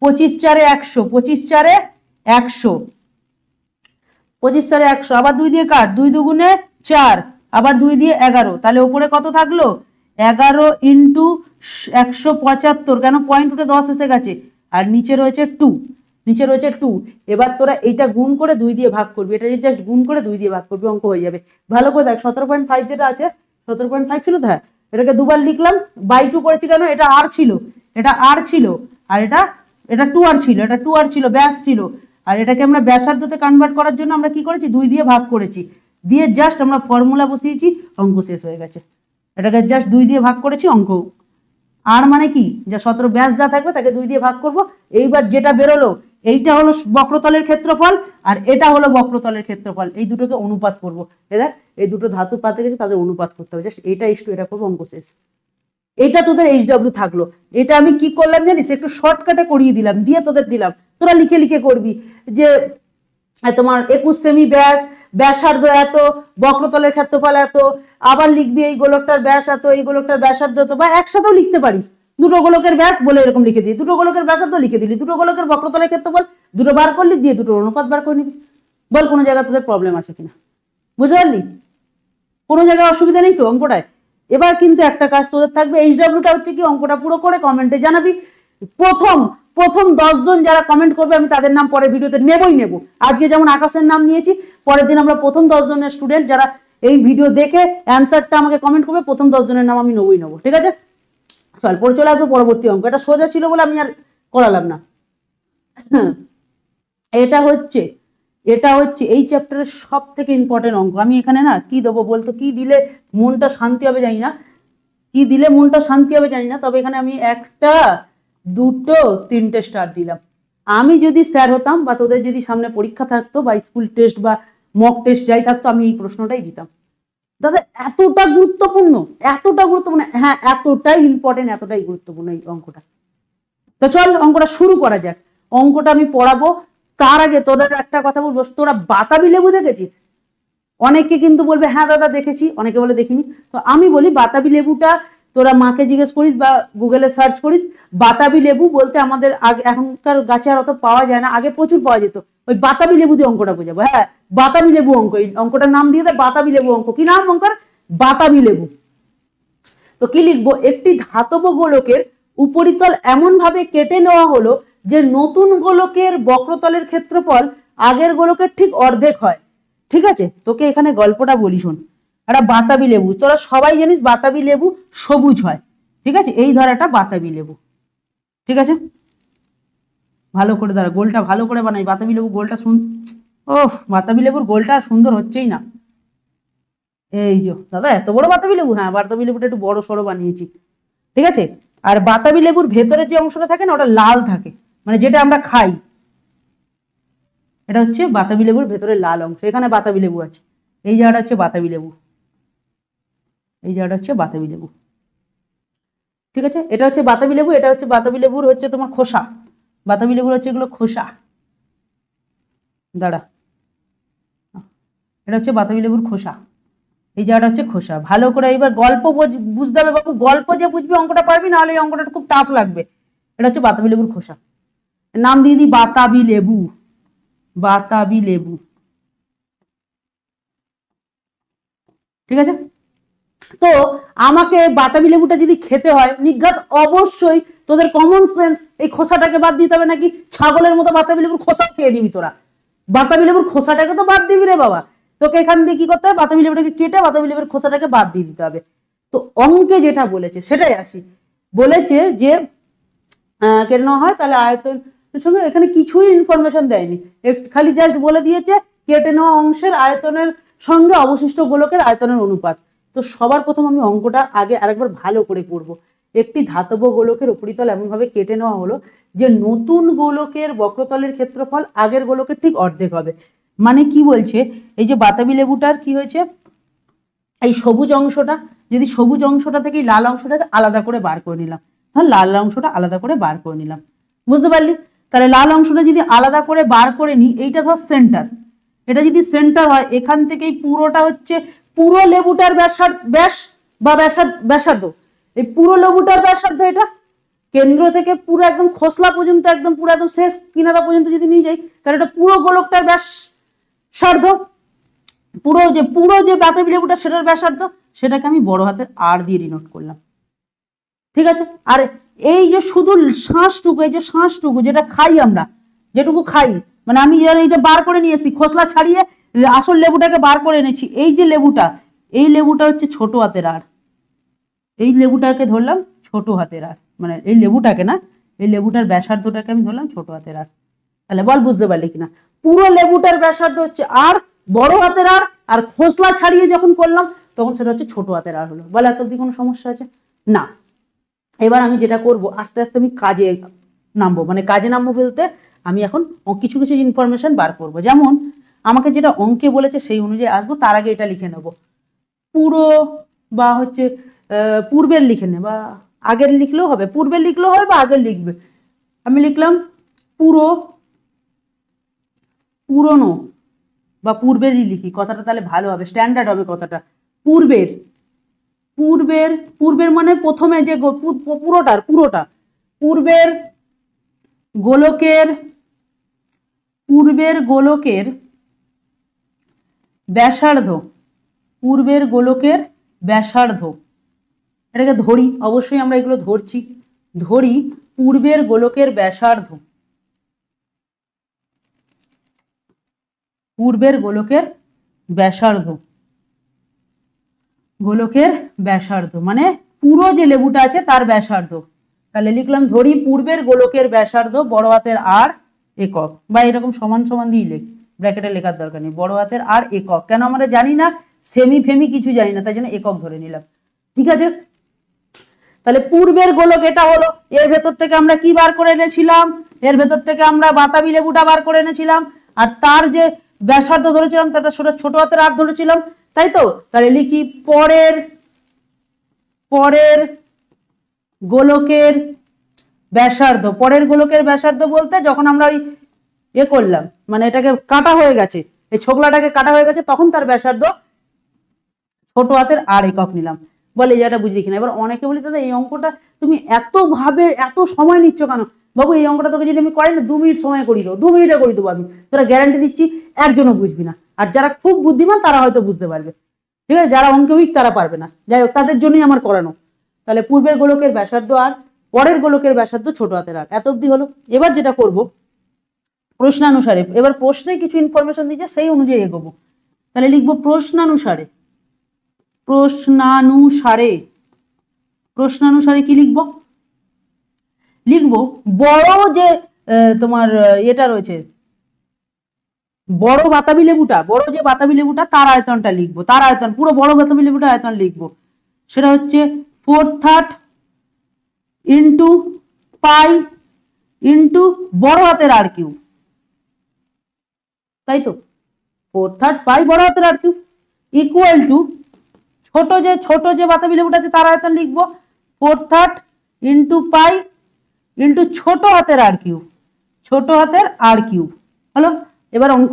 25 4 100, 25 4 100, 25 4 100, আবার 2 দিয়ে কাট, 2 দুগুণে 4, আবার 2 দিয়ে 11, তাহলে উপরে কত থাকলো 11 ইন্টু 175, কেন পয়েন্ট উঠে 10 এসে গেছে, আর নিচে রয়েছে 2, নিচে রয়েছে 2। এবার তোরা এইটা গুণ করে 2 দিয়ে ভাগ করবি, এটা জাস্ট গুণ করে 2 দিয়ে ভাগ করবি, অঙ্ক হয়ে যাবে। ভালো করে দেখ 17.5 যেটা আছে, 17.5 ছিল তো, হ্যাঁ এটাকে দুবার লিখলাম, বাই 2 করেছি কেন, এটা আর ছিল, এটা আর ছিল, আর এটা 2 আর ছিল, এটা 2 আর ছিল, ব্যাস ছিল, আর এটাকে আমরা ব্যাসার্ধতে কনভার্ট করার জন্য আমরা কি করেছি 2 দিয়ে ভাগ করেছি, দিয়ে জাস্ট আমরা ফর্মুলা বসিয়েছি, অঙ্ক শেষ হয়ে গেছে। এটাকে জাস্ট 2 দিয়ে ভাগ করেছি, অঙ্ক। আর মানে কি, যা 17 ব্যাস যা থাকবে তাকে 2 দিয়ে ভাগ করব। এইবার যেটা বেরোলো এইটা হলো বক্রতলের ক্ষেত্রফল, আর এটা হলো বক্রতলের ক্ষেত্রফল, এই দুটোকে অনুপাত করব। দেখ এই দুটো ধাতু পাতে গেছে, তাদের অনুপাত করতে হবে, জাস্ট এটা ইস্টু এটা করবো, অঙ্ক শেষ। এটা তোদের HW থাকলো। এটা আমি কি করলাম জানিস, একটু শর্টকাটে করিয়ে দিলাম, দিয়ে তোদের দিলাম, তোরা লিখে লিখে করবি যে তোমার 21 সেমি ব্যাস, ব্যাসার্ধ এত, বক্রতলের ক্ষেত্রফল এত, আবার লিখবি এই গোলকটার ব্যাস এত, এই গোলকটার ব্যাসার্ধ এত, বা একসাথেও লিখতে পারিস, দুটো গোলকের ব্যাস বলে এরকম লিখে দিই, দুটো গোলকের ব্যাসার্ধ লিখে দিলি, দুটো গোলকের বক্রতলের ক্ষেত্রফল দুটো বার করলি, দিয়ে দুটো অনুপাত বার করে নিবি। বল কোনো জায়গায় তোদের প্রবলেম আছে কিনা, বুঝতে পারলি? কোনো জায়গায় অসুবিধা নেই তো অঙ্কটায়? এবার কিন্তু একটা কাজ তোদের থাকবে, HWটা হচ্ছে কি, অঙ্কটা পুরো করে কমেন্টে জানাবি। প্রথম 10 জন যারা কমেন্ট করবে আমি তাদের নাম পরের ভিডিওতে নেবই নেব। আজকে যেমন আকাশের নাম নিয়েছি, পরের দিন আমরা প্রথম 10 জনের স্টুডেন্ট যারা এই ভিডিও দেখে অ্যান্সারটা আমাকে কমেন্ট করবে, প্রথম 10 জনের নাম আমি নেবই নেবো, ঠিক আছে? চলে আসবো পরবর্তী অঙ্ক। এটা সোজা ছিল বলে আমি আর করালাম না। এটা হচ্ছে এই চ্যাপ্টারের সব থেকে ইম্পর্টেন্ট অঙ্ক। আমি এখানে না কি দেবো বলতো, কি দিলে মনটা শান্তি হবে জানি না, কি দিলে মনটা শান্তি হবে জানি না, তবে এখানে আমি 1টা 2টো 3টে স্টার দিলাম। আমি যদি স্যার হতাম, বা তোদের যদি সামনে পরীক্ষা থাকতো, বা স্কুল টেস্ট বা মক টেস্ট যাই থাকতো, আমি এই প্রশ্নটাই দিতাম। দাদা এতটা গুরুত্বপূর্ণ, হ্যাঁ এতটাই ইম্পর্টেন্ট, এতটাই গুরুত্বপূর্ণ এই অঙ্কটা। তো চল অঙ্কটা শুরু করা যাক। অঙ্কটা আমি পড়াবো, তার আগে তোদের একটা কথা বলবো, তোরা বাতাবি লেবু দেখেছিস? অনেকে কিন্তু বলবে হ্যাঁ দাদা দেখেছি, অনেকে বলে দেখিনি। তো আমি বলি বাতাবি লেবুটা তোরা মাকে জিজ্ঞেস করিস বা গুগলে সার্চ করিস, বাতাবি লেবু বলতে আমাদের আগে, এখনকার গাছে আর অত পাওয়া যায় না, আগে প্রচুর পাওয়া যেত, ওই বাতাবি লেবু দিয়ে অঙ্কটা বোঝাবো। হ্যাঁ বাতাবি লেবু অঙ্ক, এই অঙ্কটার নাম দিয়ে দেয় বাতাবি লেবু অঙ্ক। কি নাম অঙ্কর? বাতাবি লেবু। তো কি লিখবো, একটি ধাতব গোলকের উপরিতল এমন ভাবে কেটে নেওয়া হলো যে নতুন গোলকের বক্রতলের ক্ষেত্রফল আগের গোলকের ঠিক অর্ধেক হয়। ঠিক আছে, তোকে এখানে গল্পটা বলি শোন। একটা বাতাবি লেবু, তোরা সবাই জানিস বাতাবি লেবু সবুজ হয়, ঠিক আছে? এই ধর একটা বাতাবি লেবু, ঠিক আছে? ভালো করে দাঁড়া, গোলটা ভালো করে বানাই, বাতাবি লেবু গোলটা বাতাবি লেবুর গোলটা সুন্দর হচ্ছেই না। এই যে দাদা এত বড় বাতাবি লেবু, হ্যাঁ বাতাবি লেবুটা একটু বড় সড়ো বানিয়েছি, ঠিক আছে? আর বাতাবি লেবুর ভেতরে যে অংশটা থাকে না, ওটা লাল থাকে, মানে যেটা আমরা খাই। এটা হচ্ছে বাতাবি লেবুর ভেতরে লাল অংশ, এখানে বাতাবি লেবু আছে, এই জায়গাটা হচ্ছে বাতাবি লেবু, এই জায়গাটা হচ্ছে বাতাবি লেবু, ঠিক আছে। এটা হচ্ছে বাতাবি লেবু, এটা হচ্ছে বাতাবি লেবুর হচ্ছে তোমার খোসা, বাতাবি লেবুর হচ্ছে এগুলো খোসা, দাঁড়া, এটা হচ্ছে বাতাবি লেবুর খোসা, এই জায়গাটা হচ্ছে খোসা। ভালো করে এবার গল্প বুঝতে হবে বাবু, গল্প যে বুঝবি অঙ্কটা পারবি, নাহলে এই অঙ্কটা খুব টাফ লাগবে। এটা হচ্ছে বাতাবি লেবুর খোসা, নাম দিয়ে দিই বাতাবি লেবু, বাতাবি লেবু, ঠিক আছে। তো আমাকে বাতাবি লেবুটা যদি খেতে হয় নিঘাত অবশ্যই তোদের কমন সেন্স এই খোসাটাকে বাদ দিতে হবে, নাকি ছাগলের মতো বাতাবি লেবুর খোসা খেয়ে নিবি তোরা? বাতাবি লেবুর খোসাটাকে তো বাদ দিবি রে বাবা, তোকে এখান দিয়ে কি করতে হবে, বাতাবি লেবুটাকে কেটে বাতাবি লেবুর খোসাটাকে বাদ দিয়ে দিতে হবে। তো অঙ্কে যেটা বলেছে সেটাই আসি, বলেছে যে কেটে নেওয়া হয়, তাহলে আয়তন সঙ্গে এখানে কিছুই ইনফরমেশন দেয়নি, খালি জাস্ট বলে দিয়েছে কেটে নেওয়া অংশের আয়তনের সঙ্গে অবশিষ্ট গোলকের আয়তনের অনুপাত। তো সবার প্রথম আমি অঙ্কটা আগে আরেকবার ভালো করে করব। একটি ধাতব গোলকের উপরিতল এমনভাবে কেটে নেওয়া হলো যে নতুন গোলকের বক্রতলের ক্ষেত্রফল আগের গোলকের ঠিক অর্ধেক হবে। মানে কি বলছে, এই যে বাতাবি লেবুটার কি হয়েছে, এই সবুজ অংশটা, যদি সবুজ অংশটা থেকে লাল অংশটাকে আলাদা করে বার করে নিলাম, ধর লাল অংশটা আলাদা করে বার করে নিলাম, বুঝতে পারলি? তাহলে লাল অংশটা যদি আলাদা করে বার করে নিই, এইটা ধর সেন্টার, এটা যদি সেন্টার হয় এখান থেকেই পুরোটা হচ্ছে পুরো লেবুটার ব্যাস বা ব্যাসার্ধ, এই পুরো লেবুটার ব্যাসার্ধ এটা, কেন্দ্র থেকে পুরো একদম খোসলা পর্যন্ত, একদম পুরো একদম শেষ কিনারা পর্যন্ত যদি নিয়ে যাই, তাহলে এটা পুরো গোলকটার ব্যাসার্ধ, পুরো যে বাতাবি লেবুটা সেটার ব্যাসার্ধ, সেটাকে আমি বড় হাতের আর দিয়ে ডিনোট করলাম, ঠিক আছে। আর এই যে শুধু শ্বাসটুকু, এই যে শ্বাসটুকু যেটা খাই আমরা, যেটুকু খাই, মানে আমি এইটা বার করে নিয়ে এসেছি, খোসলা ছাড়িয়ে আসল লেবুটাকে বার করে এনেছি, এই যে লেবুটা, এই লেবুটা হচ্ছে ছোট হাতের আর, এই লেবুটাকে ধরলাম ছোট হাতের আর, মানে এই লেবুটাকে না, এই লেবুটার ব্যাসার্ধটাকে আমি ধরলাম ছোট হাতের আর। তাহলে বল বুঝতে পারলি কিনা, পুরো লেবুটার ব্যাসার্ধ হচ্ছে আর, বড় হাতের আর খোসলা ছাড়িয়ে যখন করলাম তখন সেটা হচ্ছে ছোট হাতের আর হলো। বলে এত অব্দি কোনো সমস্যা আছে না? এবার আমি যেটা করব, আস্তে আস্তে আমি কাজে নামবো, মানে কাজে নামবো বলতে আমি এখন কিছু কিছু ইনফরমেশন বার করব। যেমন আমাকে যেটা অঙ্কে বলেছে সেই অনুযায়ী আসবো, তার আগে এটা লিখে নেব, পুরো বা হচ্ছে পূর্বের লিখে নে, বা আগের লিখলেও হবে, পূর্বের লিখলেও হবে বা আগের লিখবে। আমি লিখলাম পুরনো বা পূর্বেরই লিখি, কথাটা তাহলে ভালো হবে, স্ট্যান্ডার্ড হবে কথাটা। পূর্বের, পূর্বের, পূর্বের মানে প্রথমে যে পুরোটা পূর্বের গোলকের, পূর্বের গোলকের ব্যাসার্ধ, পূর্বের গোলকের ব্যাসার্ধ, এটাকে ধরি, অবশ্যই আমরা এগুলো ধরছি, ধরি পূর্বের গোলকের ব্যাসার্ধ, পূর্বের গোলকের ব্যাসার্ধ, গোলকের ব্যাসার্ধ মানে পুরো যে লেবুটা আছে তার ব্যাসার্ধ। তাহলে লিখলাম ধরি পূর্বের গোলকের ব্যাসার্ধ বড় হাতের আর একক, বা এরকম সমান সমান দিয়ে লিখ, ব্র্যাকেটে লেখার দরকার নেই, বড় হাতের আর একক, কেন আমরা জানি না, সেমি ফেমি কিছু জানি না, তাই জন্য একক ধরে নিলাম, ঠিক আছে। তাহলে পূর্বের গোলক এটা হলো, এর ভেতর থেকে আমরা কি বার করে এনেছিলাম, এর ভেতর থেকে আমরা বাতাবি লেবুটা বার করে এনেছিলাম, আর তার যে ব্যাসার্ধ ধরেছিলাম তাটা ছোট হাতের আর ধরেছিলাম, তাই তো। তাহলে লিখি পরের গোলকের ব্যাসার্ধ, পরের গোলকের ব্যাসার্ধ বলতে যখন আমরা ওই করলাম, মানে এটাকে কাটা হয়ে গেছে, এই ছোকলাটাকে কাটা হয়ে গেছে, তখন তার ব্যাসার্ধ ছোট হাতের আর একক নিলাম। বলে এটা বুঝলি কিনা? এবার অনেকে বলি দাদা এই অঙ্কটা তুমি এত সময় নিচ্ছ কেন? বাবু এই অঙ্কটা তোকে যদি আমি করাই না 2 মিনিট সময় করি দেবো, 2 মিনিটে করে দেবো আমি, তোরা গ্যারান্টি দিচ্ছি একজনও বুঝবি না। আর যারা খুব বুদ্ধিমান তারা হয়তো বুঝতে পারবে, ঠিক আছে, যারা অঙ্কে উইক তারা পারবে না, যাই হোক তাদের জন্যই আমার করানো। তাহলে পূর্বের গোলকের ব্যাসার্ধ আর পরের গোলকের ব্যাসার্ধ ছোট হাতের আর, এত অব্দি হলো। এবার যেটা করব প্রশ্নানুসারে, এবার প্রশ্নে কিছু ইনফরমেশন দিচ্ছে সেই অনুযায়ী এগোবো। তাহলে লিখবো প্রশ্নানুসারে, প্রশ্নানুসারে কি লিখবো, লিখবো বড় যে তোমার এটা রয়েছে, বড় বাতাবি লেবুটা তার আয়তনটা লিখবো, তার আয়তন পুরো বড় বাতাবি লেবুটার আয়তন লিখবো, সেটা হচ্ছে 4/3 ইন্টু পাই ইন্টু বড় হাতের আর কিউব, তাই তো 4/3 পাই বড় হাতের আর কিউব ইকুয়াল টু ছোট যে বাতাবি লেবুটা আছে তার আয়তন লিখবো 4/3 ইন্টু পাই ইন্টু ছোট হাতের আর কিউব হলো। এবার অঙ্ক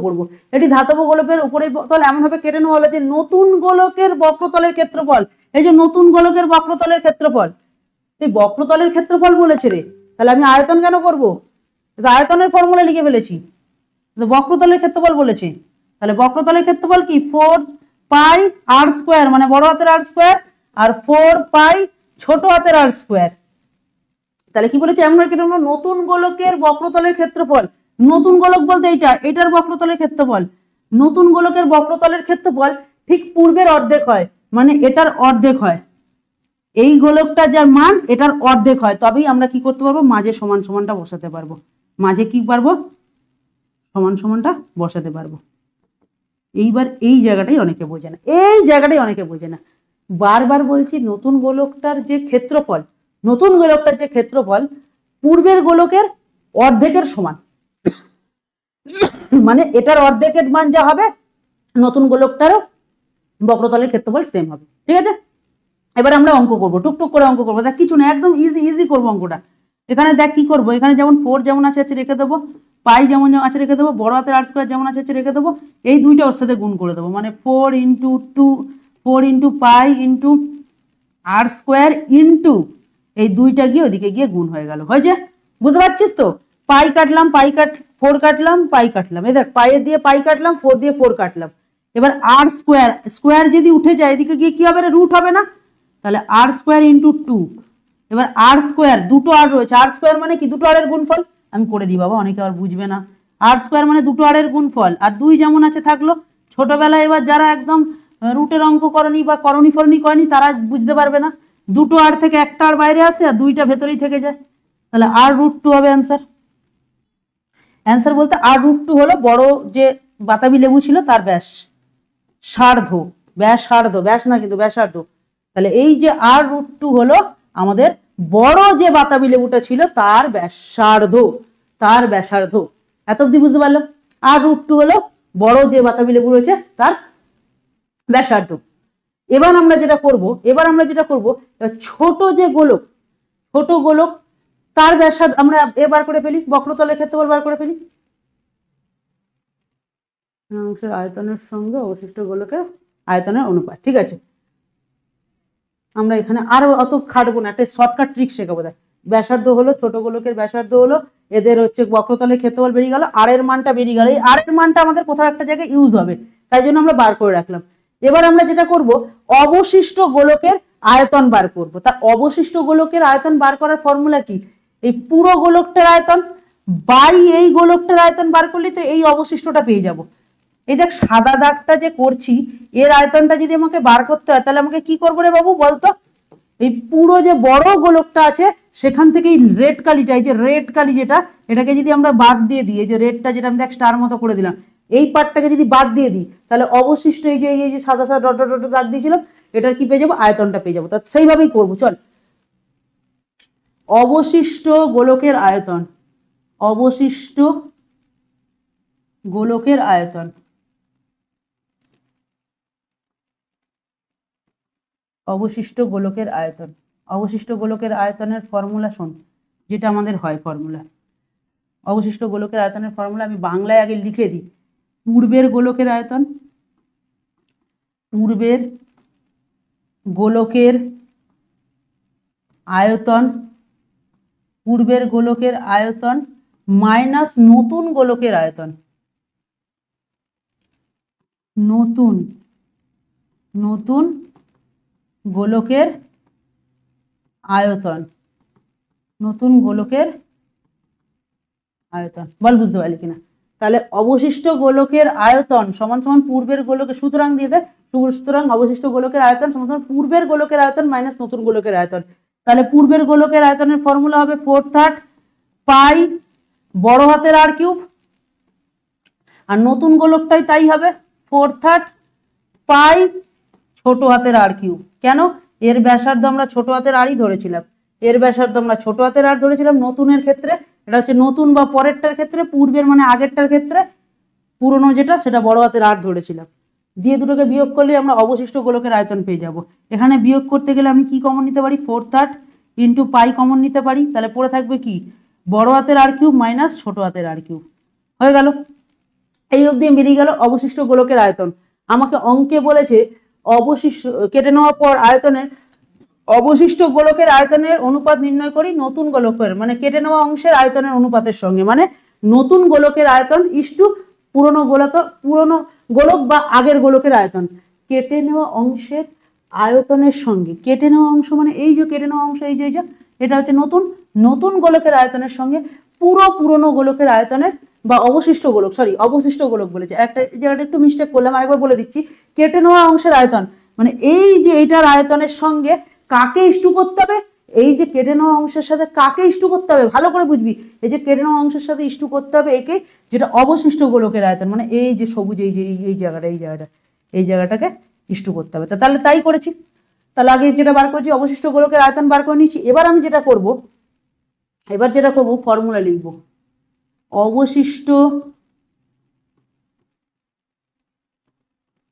পড়বো এটি ধাতব গোলকের উপরে তল এমন ভাবে কেটে নেওয়া হলো যে নতুন গোলকের বক্রতলের ক্ষেত্রফল, এই যে নতুন গোলকের বক্রতলের ক্ষেত্রফল, এই বক্রতলের ক্ষেত্রফল বলেছে রে, তাহলে আমি আয়তন কেন করবো? আয়তনের ফর্মুলা লিখে ফেলেছি, বক্রতলের ক্ষেত্রফল বলেছে, তাহলে বক্রতলের ক্ষেত্রফল কি 4 পাই আর স্কোয়ার মানে বড় হাতের আর স্কোয়ার আর 4 পাই ছোট হাতের আর স্কোয়ার। তাহলে কি বলেছে এমন কি নতুন গোলকের বক্রতলের ক্ষেত্রফল, নতুন গোলক বলতে এটার বক্রতলের ক্ষেত্রফল, নতুন গোলকের বক্রতলের ক্ষেত্রফল ঠিক পূর্বের অর্ধেক হয়, মানে এটার অর্ধেক হয়, এই গোলকটা যার মান এটার অর্ধেক হয়, তবেই আমরা কি করতে পারবো মাঝে সমান সমানটা বসাতে পারবো, মাঝে কি পারবো সমান সমানটা বসাতে পারবো। এইবার এই জায়গাটাই অনেকে বোঝে না, বারবার বলছি নতুন গোলকটার যে ক্ষেত্রফল পূর্বের গোলকের অর্ধেকের সমান, মানে এটার অর্ধেকের মান যা হবে নতুন গোলকটারও বক্রতলের ক্ষেত্রফল সেম হবে। ঠিক আছে, এবার আমরা অঙ্ক করবো, টুকটুক করে অঙ্ক করবো, দেখ কিছু না একদম ইজি করবো অঙ্কটা। এখানে দেখ কি করবো, এখানে যেমন 4 যেমন আছে রেখে দেবো, পাই যেমন আছে রেখে দেবো, বড় হাতের আর স্কোয়ার যেমন আছে রেখে দেবো, এই দুইটা ওর সাথে গুণ করে দেবো, মানে 4 ইন্টু পাই ইন্টু আর স্কোয়ার ইন্টু এই দুইটা গিয়ে ওদিকে গিয়ে গুণ হয়ে গেল, হয়েছে? বুঝতে পারছিস তো? পাই কাটলাম 4 কাটলাম পাই কাটলাম, এই দেখ পাইয়ের দিয়ে পাই কাটলাম 4 দিয়ে 4 কাটলাম। এবার আর স্কোয়ার যদি উঠে যায় এদিকে গিয়ে কি হবে, রুট হবে না, তাহলে আর স্কোয়ার ইন্টু 2। এবার আর স্কোয়ার দুটো আর রয়েছে, আর স্কোয়ার মানে কি দুটো আরের গুণফল, আমি করে দিই বাবা অনেকে আর বুঝবে না, আর স্কোয়ার মানে দুটো আরের গুণফল, আর 2 যেমন আছে থাকলো। ছোটবেলায় এবার যারা একদম রুটের অঙ্ক করনি বা করণী করেনি তারা বুঝতে পারবে না, দুটো আর থেকে একটা আর বাইরে আসে আর দুইটা ভেতরেই থেকে যায়, তাহলে r√2 হবে অ্যান্সার বলতে r√2 হলো বড় যে বাতাবি লেবু ছিল তার ব্যাস না কিন্তু ব্যাসার্ধ, তাহলে এই যে r√2 হলো আমাদের বড় যে বাতাবি লেবুটা ছিল তার ব্যাসার্ধ। এত অব্দি বুঝতে পারলাম, r√2 হলো বড় যে বাতাবি লেবু রয়েছে তার ব্যাসার্ধ। এবার আমরা যেটা করব ছোট গোলক তার ব্যাসার্ধ আমরা বার করে ফেলি, বক্রতলের ক্ষেত্রফল বার করে ফেলি, অংশের আয়তনের সঙ্গে অবশিষ্ট গোলকের আয়তনের অনুপাত। ঠিক আছে, আমরা এখানে আরো অত খাটবো না, একটা শর্টকাট ট্রিক শেখাবো। দেখ ব্যাসার্ধ হলো ছোট গোলকের ব্যাসার্ধ হলো, এদের হচ্ছে বক্রতলের ক্ষেত্রফল বেরিয়ে গেল, আর এর মানটা বেরিয়ে গেল, এই আর এর মানটা আমাদের কোথাও একটা জায়গায় ইউজ হবে, তাই জন্য আমরা বার করে রাখলাম। এবার আমরা যেটা করব অবশিষ্ট গোলকের আয়তন বার করব। তা অবশিষ্ট গোলকের আয়তন বার করার ফর্মুলা কি, এই পুরো গোলকটার আয়তন বাই এই গোলকটার আয়তন বার করলে তো এই অবশিষ্টটা পেয়ে যাব। এই দেখ সাদা দাগটা যে করছি এর আয়তনটা যদি আমাকে বার করতে হয় তাহলে আমাকে কি করবো রে বাবু বলতো, এই পুরো যে বড় গোলকটা আছে সেখান থেকে এই রেড কালিটা, এই যে রেড কালি যেটা, এটাকে যদি আমরা বাদ দিয়ে দিই, এই যে রেডটা যেটা আমি দেখ স্টার মতো করে দিলাম, এই পার্টটাকে যদি বাদ দিয়ে দিই তাহলে অবশিষ্ট এই যে সাদা ডট ডট ডট দাগ দিয়েছিলাম এটার কি পেয়ে যাবো, আয়তনটা পেয়ে যাবো। তা সেইভাবেই করবো, চল। অবশিষ্ট গোলকের আয়তন, অবশিষ্ট গোলকের আয়তন, অবশিষ্ট গোলকের আয়তন, অবশিষ্ট গোলকের আয়তনের ফর্মুলা শোন, যেটা আমাদের হয় ফর্মুলা, অবশিষ্ট গোলকের আয়তনের ফর্মুলা আমি বাংলায় আগে লিখে দিই। পূর্বের গোলকের আয়তন, পূর্বের গোলকের আয়তন, পূর্বের গোলকের আয়তন মাইনাস নতুন গোলকের আয়তন, নতুন গোলকের আয়তন, নতুন গোলকের আয়তন, বল বুঝতে পারলি কিনা? তাহলে অবশিষ্ট গোলকের আয়তন সমান সমান পূর্বের গোলকের, সুতরাং দিয়ে দেয়, সুতরাং অবশিষ্ট গোলকের আয়তন সমান সমান পূর্বের গোলকের আয়তন মাইনাস নতুন গোলকের আয়তন। তাহলে পূর্বের গোলকের আয়তনের ফর্মুলা হবে 4/3 পাই বড় হাতের আর কিউব, আর নতুন গোলকটাই তাই হবে 4/3 পাই ছোট হাতের আর কিউব। কেন? এর ব্যাসার্ধ আমরা ছোট হাতের আরই ধরেছিলাম, এর ব্যাসার্ধ আমরা ছোট হাতের আর ধরেছিলাম। নতুনের ক্ষেত্রে এটা হচ্ছে নতুন বা পরেরটার ক্ষেত্রে, পূর্বের মানে আগেরটার ক্ষেত্রে পুরনো যেটা সেটা বড় হাতের আর ধরেছিলাম, দিয়ে দুটোকে বিয়োগ করলে আমরা অবশিষ্ট গোলকের আয়তন পেয়ে যাব। এখানে বিয়োগ করতে গেলে আমি কি কমন নিতে পারি, 4/3 ইন্টু পাই কমন নিতে পারি, তাহলে পড়ে থাকবে কি বড় হাতের আর কিউব মাইনাস ছোট হাতের আর কিউব, হয়ে গেল। এই অবধি বেরিয়ে গেল অবশিষ্ট গোলকের আয়তন। আমাকে অঙ্কে বলেছে অবশিষ্ট কেটে নেওয়ার পর আয়তনের অবশিষ্ট গোলকের আয়তনের অনুপাত নির্ণয় করি নতুন গোলকের মানে কেটে নেওয়া অংশের আয়তনের অনুপাতের সঙ্গে, মানে নতুন গোলকের আয়তন ইস্টু পুরনো গোলক বা আগের গোলকের আয়তন কেটে নেওয়া অংশের আয়তনের সঙ্গে। কেটে নেওয়া অংশ মানে এই যে কেটে নেওয়া অংশ, এই যে এটা হচ্ছে নতুন গোলকের আয়তনের সঙ্গে পুরনো গোলকের আয়তনের বা অবশিষ্ট গোলক বলেছে। একটা জায়গাটা একটু মিস্টেক করলাম, আরেকবার বলে দিচ্ছি। কেটে নেওয়া অংশের আয়তন মানে এই যে এটার আয়তনের সঙ্গে কাকে ইস্টু করতে হবে, এই যে কেটে নেওয়া অংশের সাথে কাকে ইস্টু করতে হবে, ভালো করে বুঝবি। এই যে কেটে নেওয়া অংশের সাথে ইস্টু করতে হবে একে, যেটা অবশিষ্ট গোলকের আয়তন মানে এই যে সবুজ এই জায়গাটাকে ইস্টু করতে হবে। তাহলে তাই করেছি। তাহলে আগে যেটা বার করেছি অবশিষ্ট গোলকের আয়তন বার করে নিয়েছি। এবার যেটা করব ফর্মুলা লিখব। অবশিষ্ট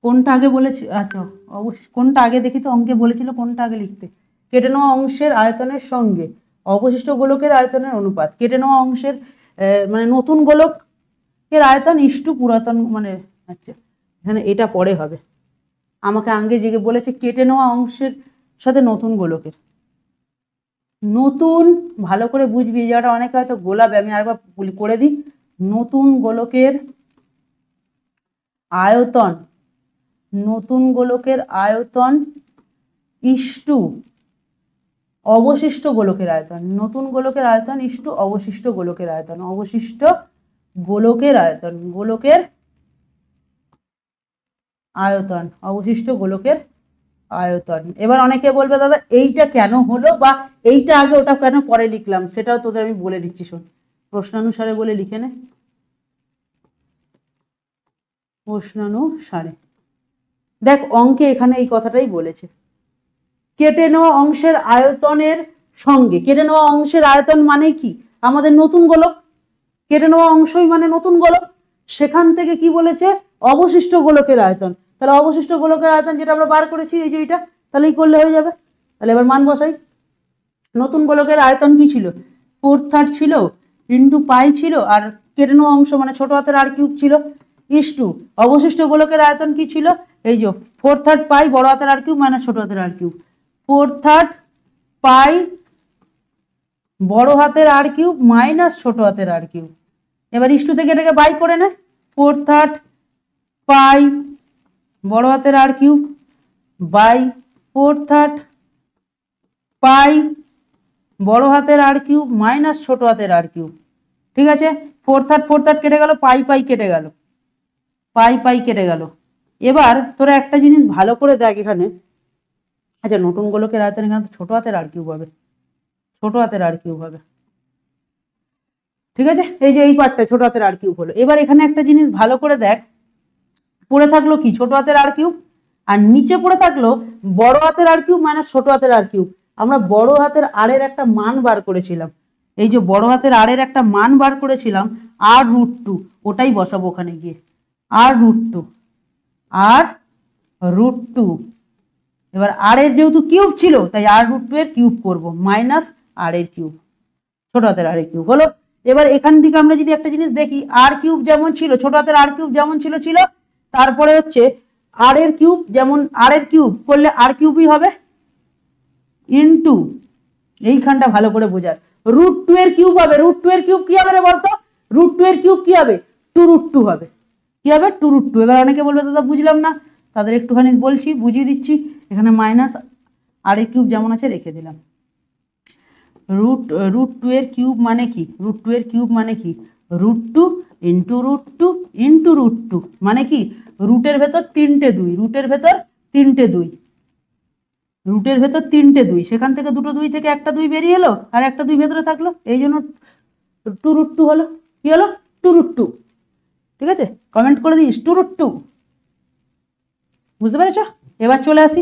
কোনটা আগে বলেছি, আচ্ছা কোনটা আগে দেখি তো, অঙ্কে বলেছিল কোনটা আগে লিখতে। কেটে নেওয়া অংশের আয়তনের সঙ্গে অবশিষ্ট গোলকের আয়তনের অনুপাত, কেটে নেওয়া অংশের মানে নতুন গোলকের আয়তন ইস্টু পুরাতন মানে, আচ্ছা এখানে এটা পরে হবে। আমাকে আগে যে বলেছে কেটে নেওয়া অংশের সাথে নতুন গোলকের, নতুন ভালো করে বুঝবি, এই জায়গাটা অনেকে হয়তো গোলাবে, আমি আরেকবার করে দিই। নতুন গোলকের আয়তন ইস্টু অবশিষ্ট গোলকের আয়তন, নতুন গোলকের আয়তন ইস্টু অবশিষ্ট গোলকের আয়তন, অবশিষ্ট গোলকের আয়তন। এবার অনেকে বলবে দাদা এইটা কেন হলো বা এইটা আগে ওটা কেন পরে লিখলাম, সেটাও তোদের আমি বলে দিচ্ছি, শোন। প্রশ্নানুসারে বলে লিখে নে, প্রশ্নানুসারে। দেখ অঙ্কে এখানে এই কথাটাই বলেছে, কেটে নেওয়া অংশের আয়তনের সঙ্গে। কেটে নেওয়া অংশের আয়তন মানে কি, আমাদের নতুন গোলক, কেটে নেওয়া অংশই মানে নতুন গোলক, সেখান থেকে কি বলেছে অবশিষ্ট গোলকের আয়তন। তাহলে অবশিষ্ট গোলকের আয়তন যেটা আমরা বার করেছি এই যে এটা, তাহলেই করলে হয়ে যাবে। তাহলে এবার মান বসাই। নতুন গোলকের আয়তন কি ছিল, 4/3 ছিল ইন্টু পাই ছিল, আর কেটে নেওয়া অংশ মানে ছোট হাতের আর কিউব ছিল, ইস্টু অবশিষ্ট গোলকের আয়তন কি ছিল, এই যে 4/3 পাই বড় হাতের আর কিউব মানে ছোট হাতের আর কিউব, 4/3 পাই বড় হাতের আর কিউব মাইনাস ছোট হাতের আর কিউব। এবার ইস্টু থেকে এটাকে বাই করে নে, 4/3 পাই বড় হাতের আর কিউব বাই 4/3 পাই বড় হাতের আর কিউব মাইনাস ছোট হাতের আর কিউব। ঠিক আছে, 4/3 কেটে গেল, পাই কেটে গেল। এবার তোরা একটা জিনিস ভালো করে দেখ এখানে, আচ্ছা নতুন গোলকের আয়তন এখানে তো ছোট হাতের আর কিউব হবে, ঠিক আছে। এই যে এই পার্টটা ছোট হাতের আর কিউব হলো। এবার এখানে একটা জিনিস ভালো করে দেখ, পড়ে থাকলো কি ছোট হাতের আর কিউব, আর নিচে পড়ে থাকলো বড় হাতের আর কিউব মাইনাস ছোট হাতের আর কিউব। আমরা বড় হাতের আর এর একটা মান বার করেছিলাম, এই যে বড় হাতের আর এর একটা মান বার করেছিলাম r√2, ওটাই বসাবো ওখানে গিয়ে, r√2। এবার আর এর যেহেতু কিউব ছিল তাই r√2 এর কিউব করব, মাইনাস আর এর কিউব, ছোট হাতের আর এর কিউব হলো। এবার এখান থেকে আমরা যদি একটা জিনিস দেখি, আর কিউব যেমন ছিল, ছোট হাতের আর কিউব যেমন ছিল, তারপরে হচ্ছে আর এর কিউব, যেমন আর এর কিউব করলে আর কিউবই হবে ইনটু, এইখানটা ভালো করে বোঝার, √2 এর কিউব হবে। √2 এর কিউব কি হবে রে বলতো, √2 এর কিউব কি হবে, 2√2 হবে। কি হবে 2√2। এবার অনেকে বলবে দাদা বুঝলাম না, তাদের একটুখানি বলছি, বুঝিয়ে দিচ্ছি। এখানে মাইনাস আর এর কিউব যেমন আছে রেখে দিলাম। √2 এর কিউব মানে কি, √2 এর কিউব মানে কি, √2 ইন্টু √2 ইন্টু √2 মানে কি, রুটের ভেতর তিনটে দুই, সেখান থেকে দুটো দুই থেকে একটা দুই বেরিয়ে এলো আর একটা দুই ভেতরে থাকলো, এই জন্য 2√2 হলো। কি হলো 2√2, ঠিক আছে, কমেন্ট করে দিস 2√2, বুঝতে পেরেছ। এবার চলে আসি,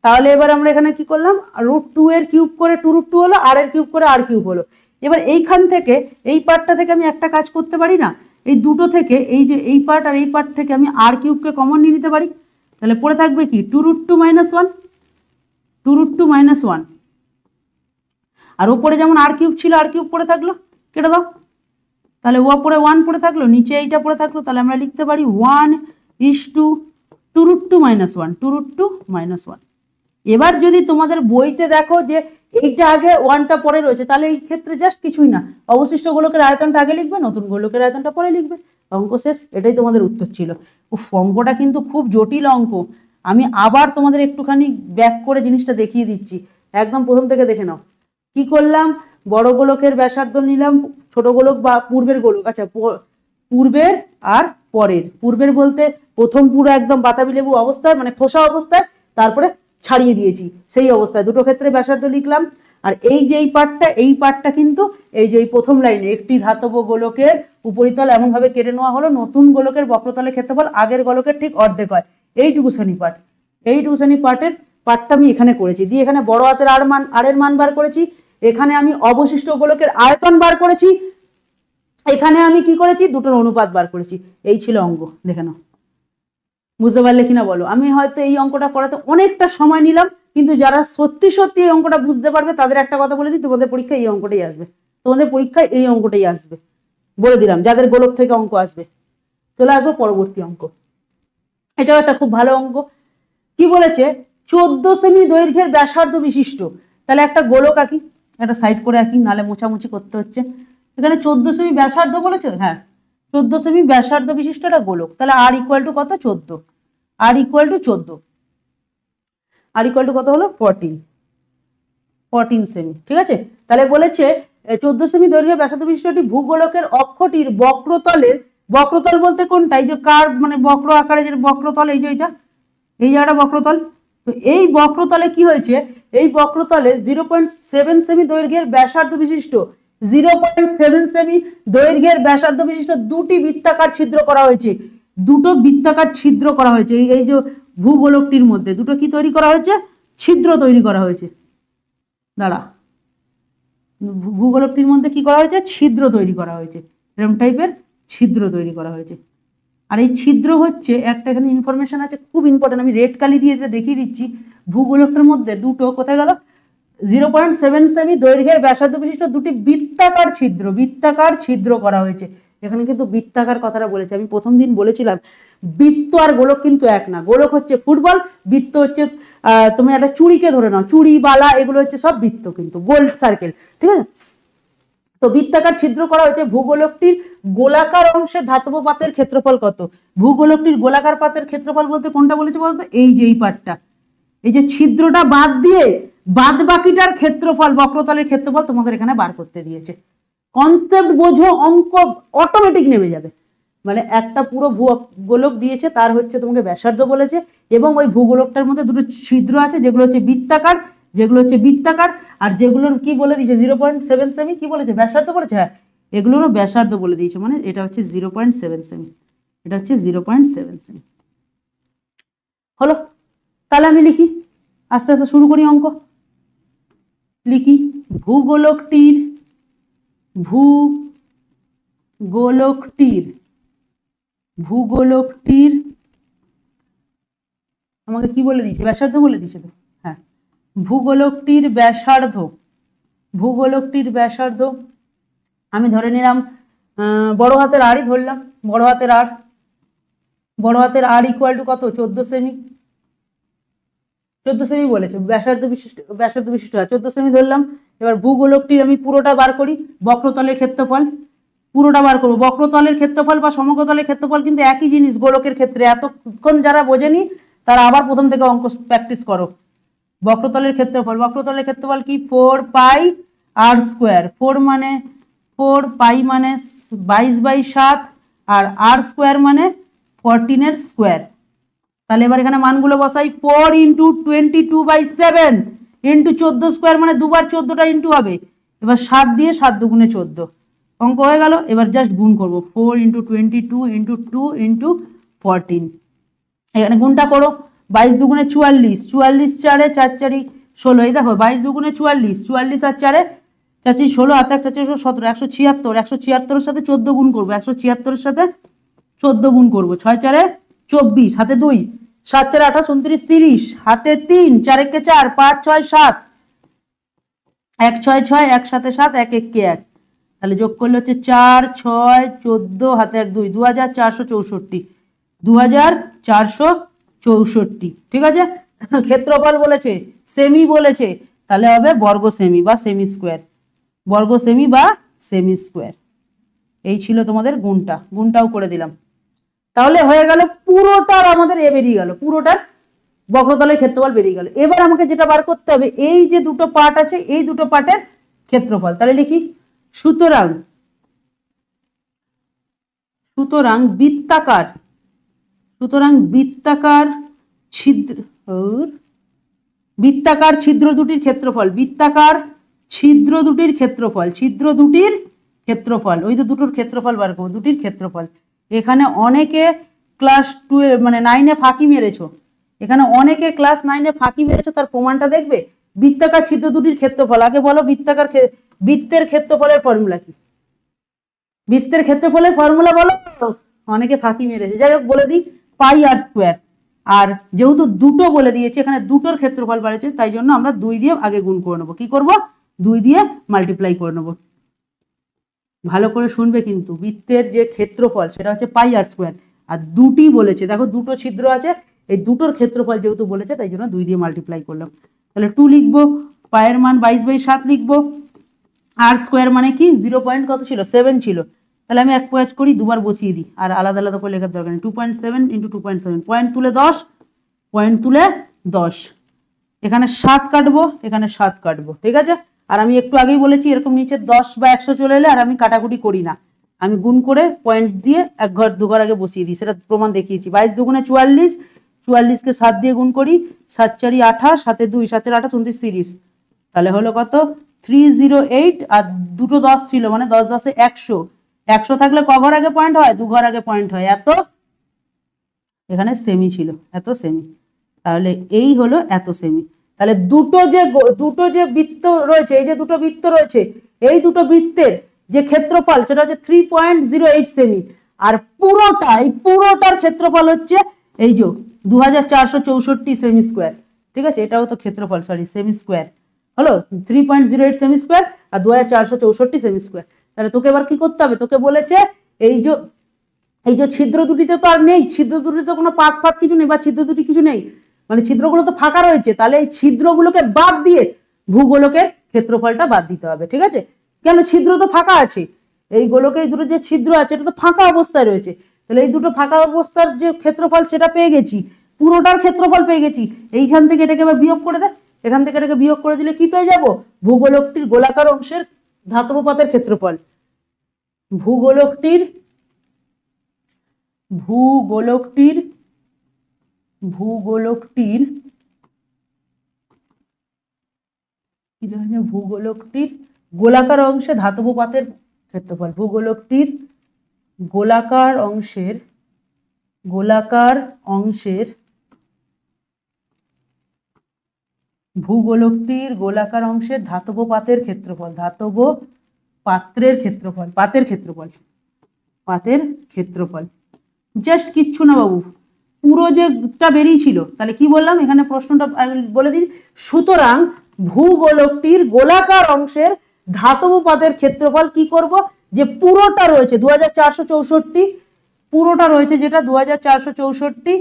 তাহলে এবার আমরা এখানে কি করলাম, √2 এর কিউব করে 2√2 হলো, আর এর কিউব করে আর কিউব হলো। এবার এইখান থেকে এই পার্টটা থেকে আমি একটা কাজ করতে পারি না, এই দুটো থেকে এই যে এই পার্ট আর এই পার্ট থেকে আমি আর কিউবকে কমন নিয়ে নিতে পারি, তাহলে পড়ে থাকবে কি 2√2 - 1, 2√2 - 1, আর ওপরে যেমন আর কিউব ছিল আর কিউব পড়ে থাকলো, কেটে দাও, তাহলে ওপরে 1 পড়ে থাকলো, নিচে এইটা পড়ে থাকলো, তাহলে আমরা লিখতে পারি 1:2√2 - 1, 2√2 - 1। এবার যদি তোমাদের বইতে দেখো যে এইটা আগে 1টা পরে রয়েছে, তাহলে এই ক্ষেত্রে জাস্ট কিছুই না, অবশিষ্ট গোলকের আয়তনটা আগে লিখবে, নতুন গোলকের আয়তনটা পরে লিখবে, অঙ্ক শেষ। এটাই তোমাদের উত্তর ছিল। অঙ্কটা কিন্তু খুব জটিল অঙ্ক। আমি আবার তোমাদের একটুখানি ব্যাক করে জিনিসটা দেখিয়ে দিচ্ছি, একদম প্রথম থেকে দেখে নাও। কি করলাম, বড় গোলকের ব্যাসার্ধ নিলাম, ছোট গোলক বা পূর্বের গোলক, আচ্ছা পূর্বের আর পরের, পূর্বের বলতে প্রথম পুরো একদম বাতাবি লেবু অবস্থায় মানে খোসা অবস্থায়, তারপরে ছাড়িয়ে দিয়েছি সেই অবস্থায়, দুটো ক্ষেত্রে ব্যাসার্ধ লিখলাম। আর এই যে এই পার্টটা কিন্তু এই যে প্রথম লাইনে একটি ধাতব গোলকের উপরিতল এমন ভাবে কেটে নেওয়া হলো নতুন গোলকের বক্রতলের ক্ষেত্রফল আগের গোলকের ঠিক অর্ধেক হয়, এইটুকু শ্রেণী পার্টটা আমি এখানে করেছি, দিয়ে এখানে বড় হাতের আর এর মান বার করেছি, এখানে আমি অবশিষ্ট গোলকের আয়তন বার করেছি, এখানে আমি কি করেছি দুটোর অনুপাত বার করেছি। এই ছিল অঙ্ক, দেখে নাও। বুঝতে পারলে কিনা বলো। আমি হয়তো এই অঙ্কটা করাতে অনেকটা সময় নিলাম, কিন্তু যারা সত্যি সত্যি এই অঙ্কটা বুঝতে পারবে তাদের একটা কথা বলে দিই, তোমাদের পরীক্ষায় এই অঙ্কটাই আসবে, তোমাদের পরীক্ষায় এই অঙ্কটাই আসবে বলে দিলাম, যাদের গোলক থেকে অঙ্ক আসবে। চলে আসবো পরবর্তী অঙ্ক, এটাও একটা খুব ভালো অঙ্ক। কি বলেছে, 14 সেমি দৈর্ঘ্যের ব্যাসার্ধ বিশিষ্ট, তাহলে একটা গোলক আঁকি, একটা সাইড করে আঁকি, নালে মোছামুছি করতে হচ্ছে। এখানে 14 সেমি ব্যাসার্ধ বলেছে, হ্যাঁ 14 সেমি ব্যাসার্ধ বিশিষ্ট একটা গোলক, তাহলে আর ইকুয়াল টু কত 14, r equal to 14, r equal to কত হলো 14 সেমি, ঠিক আছে। তাহলে বলেছে 14 সেমি দৈর্ঘ্যের ব্যাসার্ধ বিশিষ্ট একটি ভূগোলকের অক্ষটির বক্রতল বলতে কোনটা, এই যে কার্ভ মানে বক্র আকারে যে বক্রতল, এই যে এই জায়গাটা বক্রতল, তো এই বক্রতলে কি হয়েছে, এই বক্রতলে 0.7 সেমি দৈর্ঘ্যের ব্যাসার্ধ বিশিষ্ট 0.7 সেমি দৈর্ঘ্যের ব্যাসার্ধ বিশিষ্ট দুটি বৃত্তাকার ছিদ্র করা হয়েছে, দুটো বৃত্তাকার ছিদ্র করা হয়েছে। এই যে ভূগোলকটির মধ্যে দুটো কি তৈরি করা হয়েছে, ছিদ্র তৈরি করা হয়েছে, দাঁড়া, ভূগোলকটির মধ্যে কি করা হয়েছে, ছিদ্র তৈরি করা হয়েছে, এরকম টাইপের ছিদ্র তৈরি করা হয়েছে। আর এই ছিদ্র হচ্ছে একটা, এখানে ইনফরমেশন আছে খুব ইম্পর্টেন্ট, আমি রেড কালি দিয়ে এটা দেখিয়ে দিচ্ছি। ভূগোলকটার মধ্যে দুটো কোথায় গেল, 0.7 সেমি দৈর্ঘ্যের ব্যাসার্ধ বিশিষ্ট দুটি বৃত্তাকার ছিদ্র করা হয়েছে। এখানে কিন্তু বৃত্তাকার কথাটা বলেছে, আমি প্রথম দিন বলেছিলাম বৃত্ত আর গোলক কিন্তু এক না, গোলক হচ্ছে ফুটবল, বৃত্ত হচ্ছে তুমি একটা চুড়িকে ধরে নাও, চুড়ি বালা এগুলো হচ্ছে সব বৃত্ত, কিন্তু গোল সার্কেল, ঠিক আছে। তো বৃত্তাকার ছিদ্র করা হয়েছে। ভূগোলকটির গোলাকার অংশে ধাতব পাতের ক্ষেত্রফল কত, ভূগোলকটির গোলাকার পাতের ক্ষেত্রফল বলতে কোনটা বলেছে বলতো, এই যে এই পার্টটা, এই যে ছিদ্রটা বাদ দিয়ে বাদ বাকিটার ক্ষেত্রফল, বক্রতলের ক্ষেত্রফল তোমাদের এখানে বার করতে দিয়েছে। কনসেপ্ট বোঝো, অঙ্ক অটোমেটিক নেমে যাবে। মানে একটা পুরো ভূগোলক দিয়েছে, তার হচ্ছে তোমাকে ব্যাসার্ধ বলেছে, এবং ওই ভূগোলকটার মধ্যে দুটো ছিদ্র আছে যেগুলো হচ্ছে বৃত্তাকার, আর যেগুলোর কি বলে দিয়েছে 0.7 সেমি, কি বলেছে ব্যাসার্ধ বলেছে, হ্যাঁ এগুলোরও ব্যাসার্ধ বলে দিয়েছে, মানে এটা হচ্ছে 0.7 সেমি, এটা হচ্ছে 0.7 সেমি। হলো, তাহলে আমি লিখি, আস্তে আস্তে শুরু করি অঙ্ক, লিখি ভূগোলকটির আমাকে কি বলে দিয়েছে, ব্যাসার্ধ বলে দিয়েছে তো, হ্যাঁ ভূগোলকটির ব্যাসার্ধ আমি ধরে নিলাম বড় হাতের আরই ধরলাম, বড় হাতের আর ইকুয়াল টু কত 14 সেমি, 14 সেমি বলেছে ব্যাসার্ধ বিশিষ্ট 14 সেমি ধরলাম। এবার ভূগোলকটির আমি পুরোটা বার করি, বক্রতলের ক্ষেত্রফল পুরোটা বার করবো, বক্রতলের ক্ষেত্রফল বা সমগ্রতলের ক্ষেত্রফল কিন্তু একই জিনিস গোলকের ক্ষেত্রে, এতক্ষণ যারা বোঝেনি তারা আবার প্রথম থেকে অঙ্ক প্র্যাকটিস করো। বক্রতলের ক্ষেত্রফল কি 4 পাই আর স্কোয়ার, 4 পাই মানে 22/7, আর আর স্কোয়ার মানে 14 এর স্কোয়ার। তাহলে এবার এখানে মানগুলো বসাই, 4 × 22/7 ইন্টু 14 স্কোয়ার মানে দুবার 14টা ইন্টু হবে, এবার 7 দিয়ে 7 দুগুণে 14, অঙ্ক হয়ে গেল। এবার জাস্ট গুণ করবো, 4 × 22 × 2 × 14, এখানে গুণটা করো, 22 দুগুণে 44, 44 4 4 4 16, এই দেখো 22 দুগুণে 44, 44 আর 4 চাচ্ছি 16 হাতে 1 4 17 176, 176 সাথে 14 গুণ করবো, 176 সাথে 14 গুণ করবো, 6 4 24 হাতে 2, 7 4 28 29 30 হাতে 3, 4 1 4 5 6 7, 1 6 6 1 7 7 1 1 1, তাহলে যোগ করলে হচ্ছে 4 6 14 হাতে 1 2, 2464, 2464, ঠিক আছে। ক্ষেত্রফল বলেছে, সেমি বলেছে, তাহলে হবে বর্গ সেমি বা সেমি স্কোয়ার, বর্গ সেমি বা সেমি স্কোয়ার। এই ছিল তোমাদের গুণটাও করে দিলাম। তাহলে হয়ে গেল পুরোটার আমাদের এ বেরিয়ে গেল, পুরোটার বক্রতলের ক্ষেত্রফল বেরিয়ে গেল। এবার আমাকে যেটা বার করতে হবে, এই যে দুটো পার্ট আছে এই দুটো পার্টের ক্ষেত্রফল। তাহলে লিখি, সুতরাং বৃত্তাকার ছিদ্র দুটির ক্ষেত্রফল, ছিদ্র দুটির ক্ষেত্রফল, ওই তো দুটোর ক্ষেত্রফল বার করবো, দুটির ক্ষেত্রফল। এখানে অনেকে ক্লাস 12 মানে 9-এ ফাঁকি মেরেছো, তার প্রমাণটা দেখবে। বৃত্তাকার ছিদ্র দুটির ক্ষেত্রফল, আগে বলো বৃত্তের ক্ষেত্রফলের ফর্মুলা কি? বৃত্তের ক্ষেত্রফলের ফর্মুলা বলো, অনেকে ফাঁকি মেরেছে। যাই হোক বলে দিই, পাই আর স্কোয়ার। আর যেহেতু দুটো বলে দিয়েছে, এখানে দুটোর ক্ষেত্রফল বাড়িয়েছে, তাই জন্য আমরা 2 দিয়ে আগে গুণ করে নেবো। কি করব? 2 দিয়ে মাল্টিপ্লাই করে নেবো। ভালো করে শুনবে কিন্তু, বৃত্তের যে ক্ষেত্রফল সেটা হচ্ছে পাই আর স্কোয়ার, আর দুটি বলেছে, দেখো দুটো ছিদ্র আছে, এই দুটোর ক্ষেত্রফল যেহেতু বলেছে তাই জন্য 2 দিয়ে মাল্টিপ্লাই করলাম। তাহলে 2 লিখবো, পায়ের মান 22/7 লিখবো, আর স্কোয়ার মানে কি 0 পয়েন্ট কত ছিল? 7 ছিল। তাহলে আমি 1 কাজ করি, দুবার বসিয়ে দিই, আর আলাদা আলাদা করে লেখার দরকার নেই। 2.7 × 2.7, পয়েন্ট তুলে 10, এখানে 7 কাটবো, এখানে 7 কাটবো, ঠিক আছে। আর আমি একটু আগেই বলেছি, এরকম নিচে 10 বা 100 চলে এলে আর আমি কাটাকুটি করি না, আমি গুণ করে পয়েন্ট দিয়ে 1 ঘর 2 ঘর আগে বসিয়ে দিই, সেটা প্রমাণ দেখিয়েছি। 22 দুগুণে 44, 44কে 7 দিয়ে গুণ করি, 7 4 28 হাতে 2, 7 4 28 29 30, তাহলে হলো কত? 308। আর দুটো 10 ছিল মানে 10 10 100, 100 থাকলে ক ঘর আগে পয়েন্ট হয়? 2 ঘর আগে পয়েন্ট হয়, এত এখানে সেমি ছিল, এত সেমি। তাহলে এই হলো এত সেমি। তাহলে দুটো যে বৃত্ত রয়েছে, এই যে দুটো বৃত্ত রয়েছে, এই দুটো বৃত্তের যে ক্ষেত্রফল সেটা হচ্ছে 3.08 সেমি, আর পুরোটার ক্ষেত্রফল হচ্ছে এই যে 2464 সেমি স্কোয়ার, ঠিক আছে। এটাও তো ক্ষেত্রফল, সরি সেমি স্কোয়ার হলো 3.08 সেমি স্কোয়ার আর 2464 সেমি স্কোয়ার। তাহলে তোকে এবার কি করতে হবে? তোকে বলেছে এই যে ছিদ্র দুটিতে তো আর নেই, ছিদ্র দুটিতে কোনো পাত কিছু নেই, বা ছিদ্র দুটি কিছু নেই, মানে ছিদ্রগুলো তো ফাঁকা রয়েছে। তাহলে এই ছিদ্রগুলোকে বাদ দিয়ে ভূগোলকের ক্ষেত্রফলটা বাদ দিতে হবে, ঠিক আছে। কেন? ছিদ্র তো ফাঁকা আছে, এই গোলকে এই দুটো যে ছিদ্র আছে এটা তো ফাঁকা অবস্থায় রয়েছে, তাহলে এই দুটো ফাঁকা অবস্থার যে ক্ষেত্রফল সেটা পেয়ে গেছি, পুরোটার ক্ষেত্রফল পেয়ে গেছি। এইখান থেকে এটাকে এবার বিয়োগ করে দে, এখান থেকে এটাকে বিয়োগ করে দিলে কি পেয়ে যাব? ভূগোলকটির গোলাকার অংশের ধাতব পাতের ক্ষেত্রফল, ভূগোলকটির গোলাকার অংশে ধাতব পাতের ক্ষেত্রফল, ভূগোলকটির গোলাকার অংশের ধাতব পাতের ক্ষেত্রফল, পাতের ক্ষেত্রফল। জাস্ট কিচ্ছু না বাবু, পুরো যেটা বেরিয়েছিল। তাহলে কি বললাম এখানে? প্রশ্নটা বলে দিই, সুতরাং ভূগোলকটির গোলাকার অংশের ধাতব পাতের ক্ষেত্রফল কি করব? যে পুরোটা রয়েছে 2464, পুরোটা রয়েছে যেটা 2464,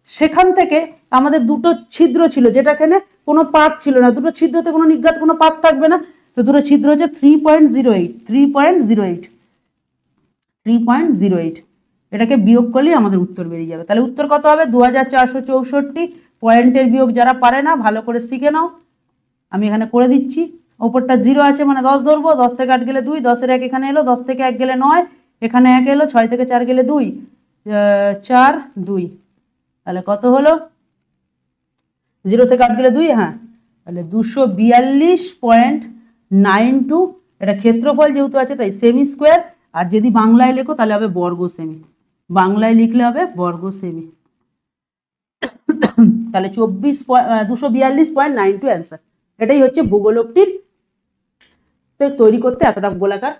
সেখান থেকে আমাদের দুটো ছিদ্র ছিল, যেটা এখানে কোনো পাত ছিল না, দুটো ছিদ্রতে কোনো নিজ্ঞাত কোনো পাত থাকবে না, তো দুটো ছিদ্র হচ্ছে 3.08, এটাকে বিয়োগ করলেই আমাদের উত্তর বেরিয়ে যাবে। তাহলে উত্তর কত হবে? 2464। পয়েন্টের বিয়োগ যারা পারে না ভালো করে শিখে নাও, আমি এখানে করে দিচ্ছি। ওপরটা 0 আছে মানে 10 ধরবো, 10 থেকে 8 গেলে 2, 10-এর 1 এখানে এলো, 10 থেকে 1 গেলে 9, এখানে 1 এলো, 6 থেকে 4 গেলে 2, 4 2, তাহলে কত হলো? 0 থেকে 8 গেলে 2, হ্যাঁ, তাহলে 242.92। এটা ক্ষেত্রফল যেহেতু আছে তাই সেমি স্কোয়ার, আর যদি বাংলায় লেখো তাহলে হবে বর্গ সেমি, বাংলায় লিখলে হবে বর্গ সেমি। তাহলে 242.92 অ্যান্সার। এটাই হচ্ছে ভূগোলকটির। তো তৈরি করতে এতটা গোলাকার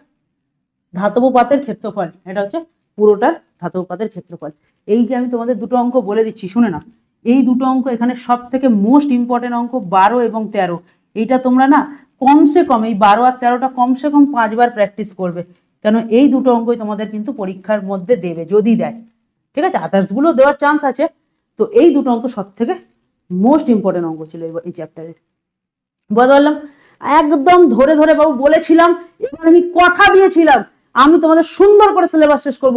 ধাতব পাতের ক্ষেত্রফল, এটা হচ্ছে পুরোটার ধাতব পাতের ক্ষেত্রফল। এই যে আমি তোমাদের দুটো অঙ্ক বলে দিচ্ছি, শুনে না, এই দুটো অঙ্ক এখানে সব থেকে মোস্ট ইম্পর্টেন্ট অঙ্ক 12 এবং 13। এইটা তোমরা না কমসে কম এই 12 আর 13টা কমসে কম 5 বার প্র্যাকটিস করবে, কেন এই দুটো অঙ্কই তোমাদের কিন্তু পরীক্ষার মধ্যে দেবে যদি দেয়, ঠিক আছে? আদার্সগুলো দেওয়ার চান্স আছে, তো এই দুটো অঙ্ক সব থেকে মোস্ট ইম্পর্টেন্ট অঙ্ক ছিল এই চ্যাপ্টারের। বুঝতে পারলাম? একদম ধরে ধরে বাবু বলেছিলাম, এবার আমি কথা দিয়েছিলাম আমি তোমাদের সুন্দর করে সিলেবাস শেষ করব।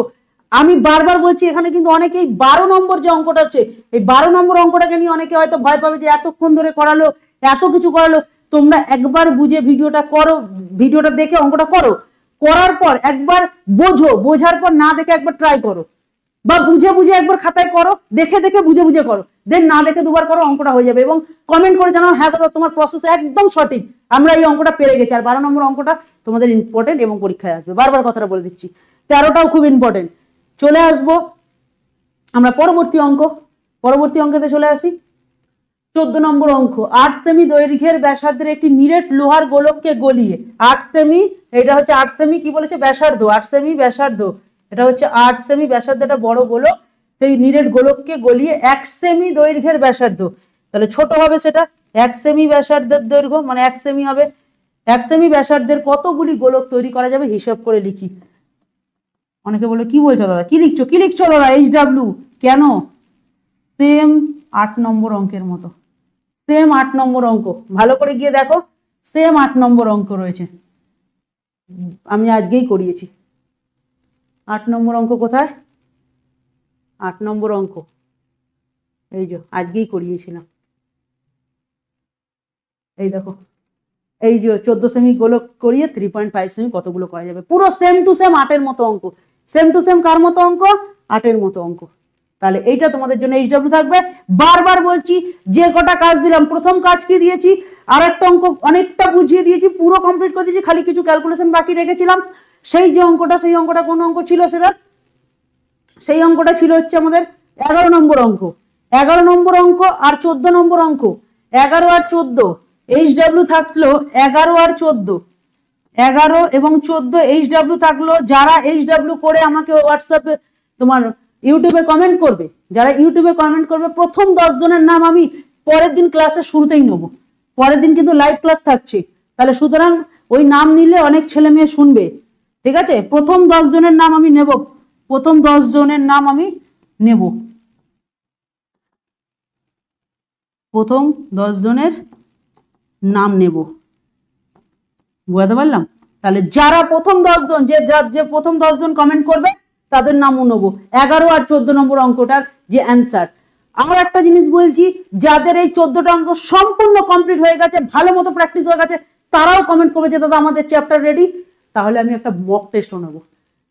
আমি বারবার বলছি, এখানে কিন্তু অনেকেই 12 নম্বর যে অঙ্কটা হচ্ছে, এই 12 নম্বর অঙ্কটাকে নিয়ে অনেকে হয়তো ভয় পাবে যে এতক্ষণ ধরে করালো, এত কিছু করালো। তোমরা একবার বুঝে ভিডিওটা করো, ভিডিওটা দেখে অঙ্কটা করো, করার পর একবার বোঝো, বোঝার পর না দেখে একবার ট্রাই করো, বা বুঝে বুঝে একবার খাতায় করো, দেখে দেখে বুঝে বুঝে করো, দেন না দেখে দুবার করো, অঙ্কটা হয়ে যাবে। এবং কমেন্ট করে জানাও, হ্যাঁ দাদা তোমার প্রসেস একদম সঠিক, আমরা এই অঙ্কটা পেরে গেছি। আর 12 নম্বর অঙ্কটা তোমাদের ইম্পর্টেন্ট এবং পরীক্ষায় আসবে, বারবার কথাটা বলে দিচ্ছি। 13টাও খুব ইম্পর্টেন্ট। চলে আসবো আমরা পরবর্তী অঙ্ক, পরবর্তী অঙ্কেতে চলে আসি। 14 নম্বর অঙ্ক, 8 সেমি দৈর্ঘ্যের ব্যাসার্ধের একটি নিরেট লোহার গোলককে গলিয়ে 8 সেমি, এটা হচ্ছে 8 সেমি কি বলেছে ব্যাসার্ধ, 8 সেমি ব্যাসার্ধ, এটা হচ্ছে 8 সেমি ব্যাসার্ধ, একটা বড় গোলক, সেই নিরেট গোলককে গলিয়ে 1 সেমি দৈর্ঘ্যের ব্যাসার্ধ, তাহলে ছোট হবে সেটা 1 সেমি ব্যাসার্ধের দৈর্ঘ্য, মানে 1 সেমি হবে। 1 সেমি ব্যাসার্ধের কতগুলি গোলক তৈরি করা যাবে হিসাব করে লিখি। অনেকে বলে কি বলছো দাদা, কি লিখছো কি লিখছো দাদা, HW কেন? সেম 8 নম্বর অঙ্কের মতো, সেম 8 নম্বর অঙ্ক, ভালো করে গিয়ে দেখো, সেম 8 নম্বর অঙ্ক রয়েছে, আমি আজকেই করিয়েছি। 8 নম্বর অঙ্ক কোথায়? 8 নম্বর অঙ্ক এই যে আজকেই করিয়েছিলাম, এই দেখো, এই যে 14 সেমি গোলক করিয়ে 3.5 সেমি কতগুলো করা যাবে, পুরো সেম টু সেম 8-এর মতো অঙ্ক, সেম টু সেম কার মতো অঙ্ক? 8-এর মতো অঙ্ক। তাহলে এইটা তোমাদের জন্য HW থাকবে। বারবার বলছি, যে কটা কাজ দিলাম, প্রথম কাজ কি দিয়েছি, আর একটা অঙ্ক অনেকটা বুঝিয়ে দিয়েছি, পুরো কমপ্লিট করে দিয়েছি, খালি কিছু ক্যালকুলেশন বাকি রেখেছিলাম। সেই যে অঙ্কটা, সেই অঙ্কটা কোন অঙ্ক ছিল সেটা? সেই অঙ্কটা ছিল হচ্ছে আমাদের 11 নম্বর অঙ্ক। 11 নম্বর অঙ্ক আর 14 নম্বর অঙ্ক, 11 আর 14 HW থাকলো, 11 আর 14, 11 এবং 14 HW থাকলো। যারা HW করে আমাকে হোয়াটসঅ্যাপে তোমার ইউটিউবে কমেন্ট করবে, যারা ইউটিউবে কমেন্ট করবে, প্রথম 10 জনের নাম আমি পরের দিন ক্লাসের শুরুতেই নেব, পরের দিন কিন্তু লাইভ ক্লাস থাকছে, তাহলে সুতরাং ওই নাম নিলে অনেক ছেলে মেয়ে শুনবে, ঠিক আছে? প্রথম 10 জনের নাম আমি নেব, প্রথম 10 জনের নাম আমি নেব, প্রথম 10 জনের নাম নেব, বুঝতে পারলাম? তাহলে যারা প্রথম 10 জন, যে প্রথম 10 জন কমেন্ট করবে তাদের নামও নেব। 11 আর 14 নম্বর অঙ্কটার যে অ্যান্সার। আমার একটা জিনিস বলছি, যাদের এই 14টা অঙ্ক সম্পূর্ণ কমপ্লিট হয়ে গেছে, ভালো মতো প্র্যাকটিস হয়ে গেছে, তারাও কমেন্ট করবে যে দাদা আমাদের চ্যাপ্টার রেডি, তাহলে আমি একটা মক টেস্টও নেবো,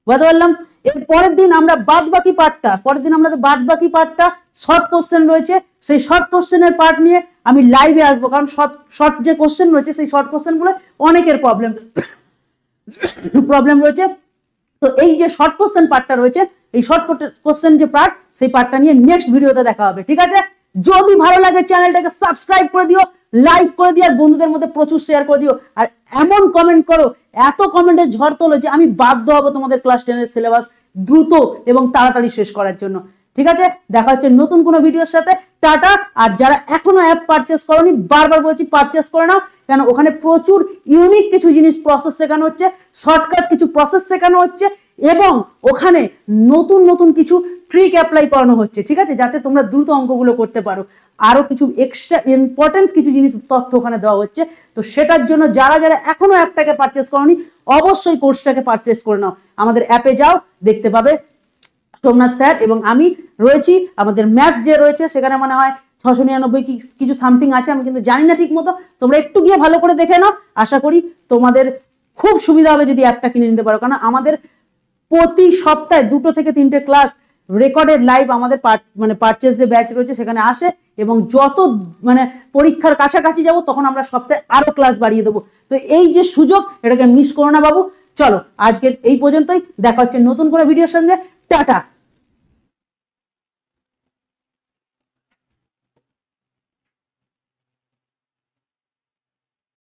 বুঝতে পারলাম? এর পরের দিন আমরা বাদ বাকি পার্টটা, পরের দিন আমরা বাদ বাকি পার্টটা শর্ট কোশ্চেন রয়েছে, সেই শর্ট কোশ্চেনের পার্ট নিয়ে আমি লাইভে আসবো, কারণ শর্ট যে কোশ্চেন রয়েছে সেই শর্ট কোশ্চেনগুলো অনেকের প্রবলেম রয়েছে। তো এই যে শর্ট কোশ্চেন পার্টটা রয়েছে, এই শর্ট কোশ্চেন যে পার্ট, সেই পার্টটা নিয়ে নেক্সট ভিডিওতে দেখা হবে, ঠিক আছে? যদি ভালো লাগে চ্যানেলটাকে সাবস্ক্রাইব করে দিও, লাইক করে দিও, আর বন্ধুদের মধ্যে প্রচুর শেয়ার করে দিও, আর এমন কমেন্ট করো, এত কমেন্টের ঝড় তোলো যে আমি বাধ্য হবো তোমাদের ক্লাস 10-এর সিলেবাস দ্রুত এবং তাড়াতাড়ি শেষ করার জন্য, ঠিক আছে? দেখা হচ্ছে নতুন কোনো ভিডিওর সাথে, টাটা। আর যারা এখনো অ্যাপ পারচেস করোনি, বারবার বলছি পারচেস করে নাও, কেন ওখানে প্রচুর ইউনিক কিছু জিনিস প্রসেস শেখানো হচ্ছে, শর্টকাট কিছু প্রসেস শেখানো হচ্ছে, এবং ওখানে নতুন নতুন কিছু ট্রিক অ্যাপ্লাই করানো হচ্ছে, ঠিক আছে? যাতে তোমরা দ্রুত অঙ্কগুলো করতে পারো। আরো কিছু এক্সট্রা ইম্পর্টেন্স কিছু জিনিস তথ্য ওখানে দেওয়া হচ্ছে। তো সেটার জন্য যারা যারা এখনো অ্যাপটাকে পারচেস করোনি, অবশ্যই কোর্সটাকে পারচেস করে নাও। আমাদের অ্যাপে যাও, দেখতে পাবে সোমনাথ স্যার এবং আমি রয়েছি। আমাদের ম্যাথ যে রয়েছে সেখানে মনে হয় 699 কিছু সামথিং আছে, আমি কিন্তু জানি না ঠিক মতো, তোমরা একটু গিয়ে ভালো করে দেখে নাও। আশা করি তোমাদের খুব সুবিধা হবে যদি অ্যাপটা কিনে নিতে পারো, কারণ আমাদের প্রতি সপ্তাহে 2 থেকে 3টে ক্লাস রেকর্ডেড লাইভ আমাদের পারচেজ যে ব্যাচ রয়েছে সেখানে আসে, এবং যত পরীক্ষার কাছাকাছি যাব তখন আমরা সপ্তাহে আরো ক্লাস বাড়িয়ে দেবো। তো এই যে সুযোগ, এটাকে মিস করো না বাবু। চলো আজকের এই পর্যন্তই, দেখা হচ্ছে নতুন কোনো ভিডিওর সঙ্গে, টাটা।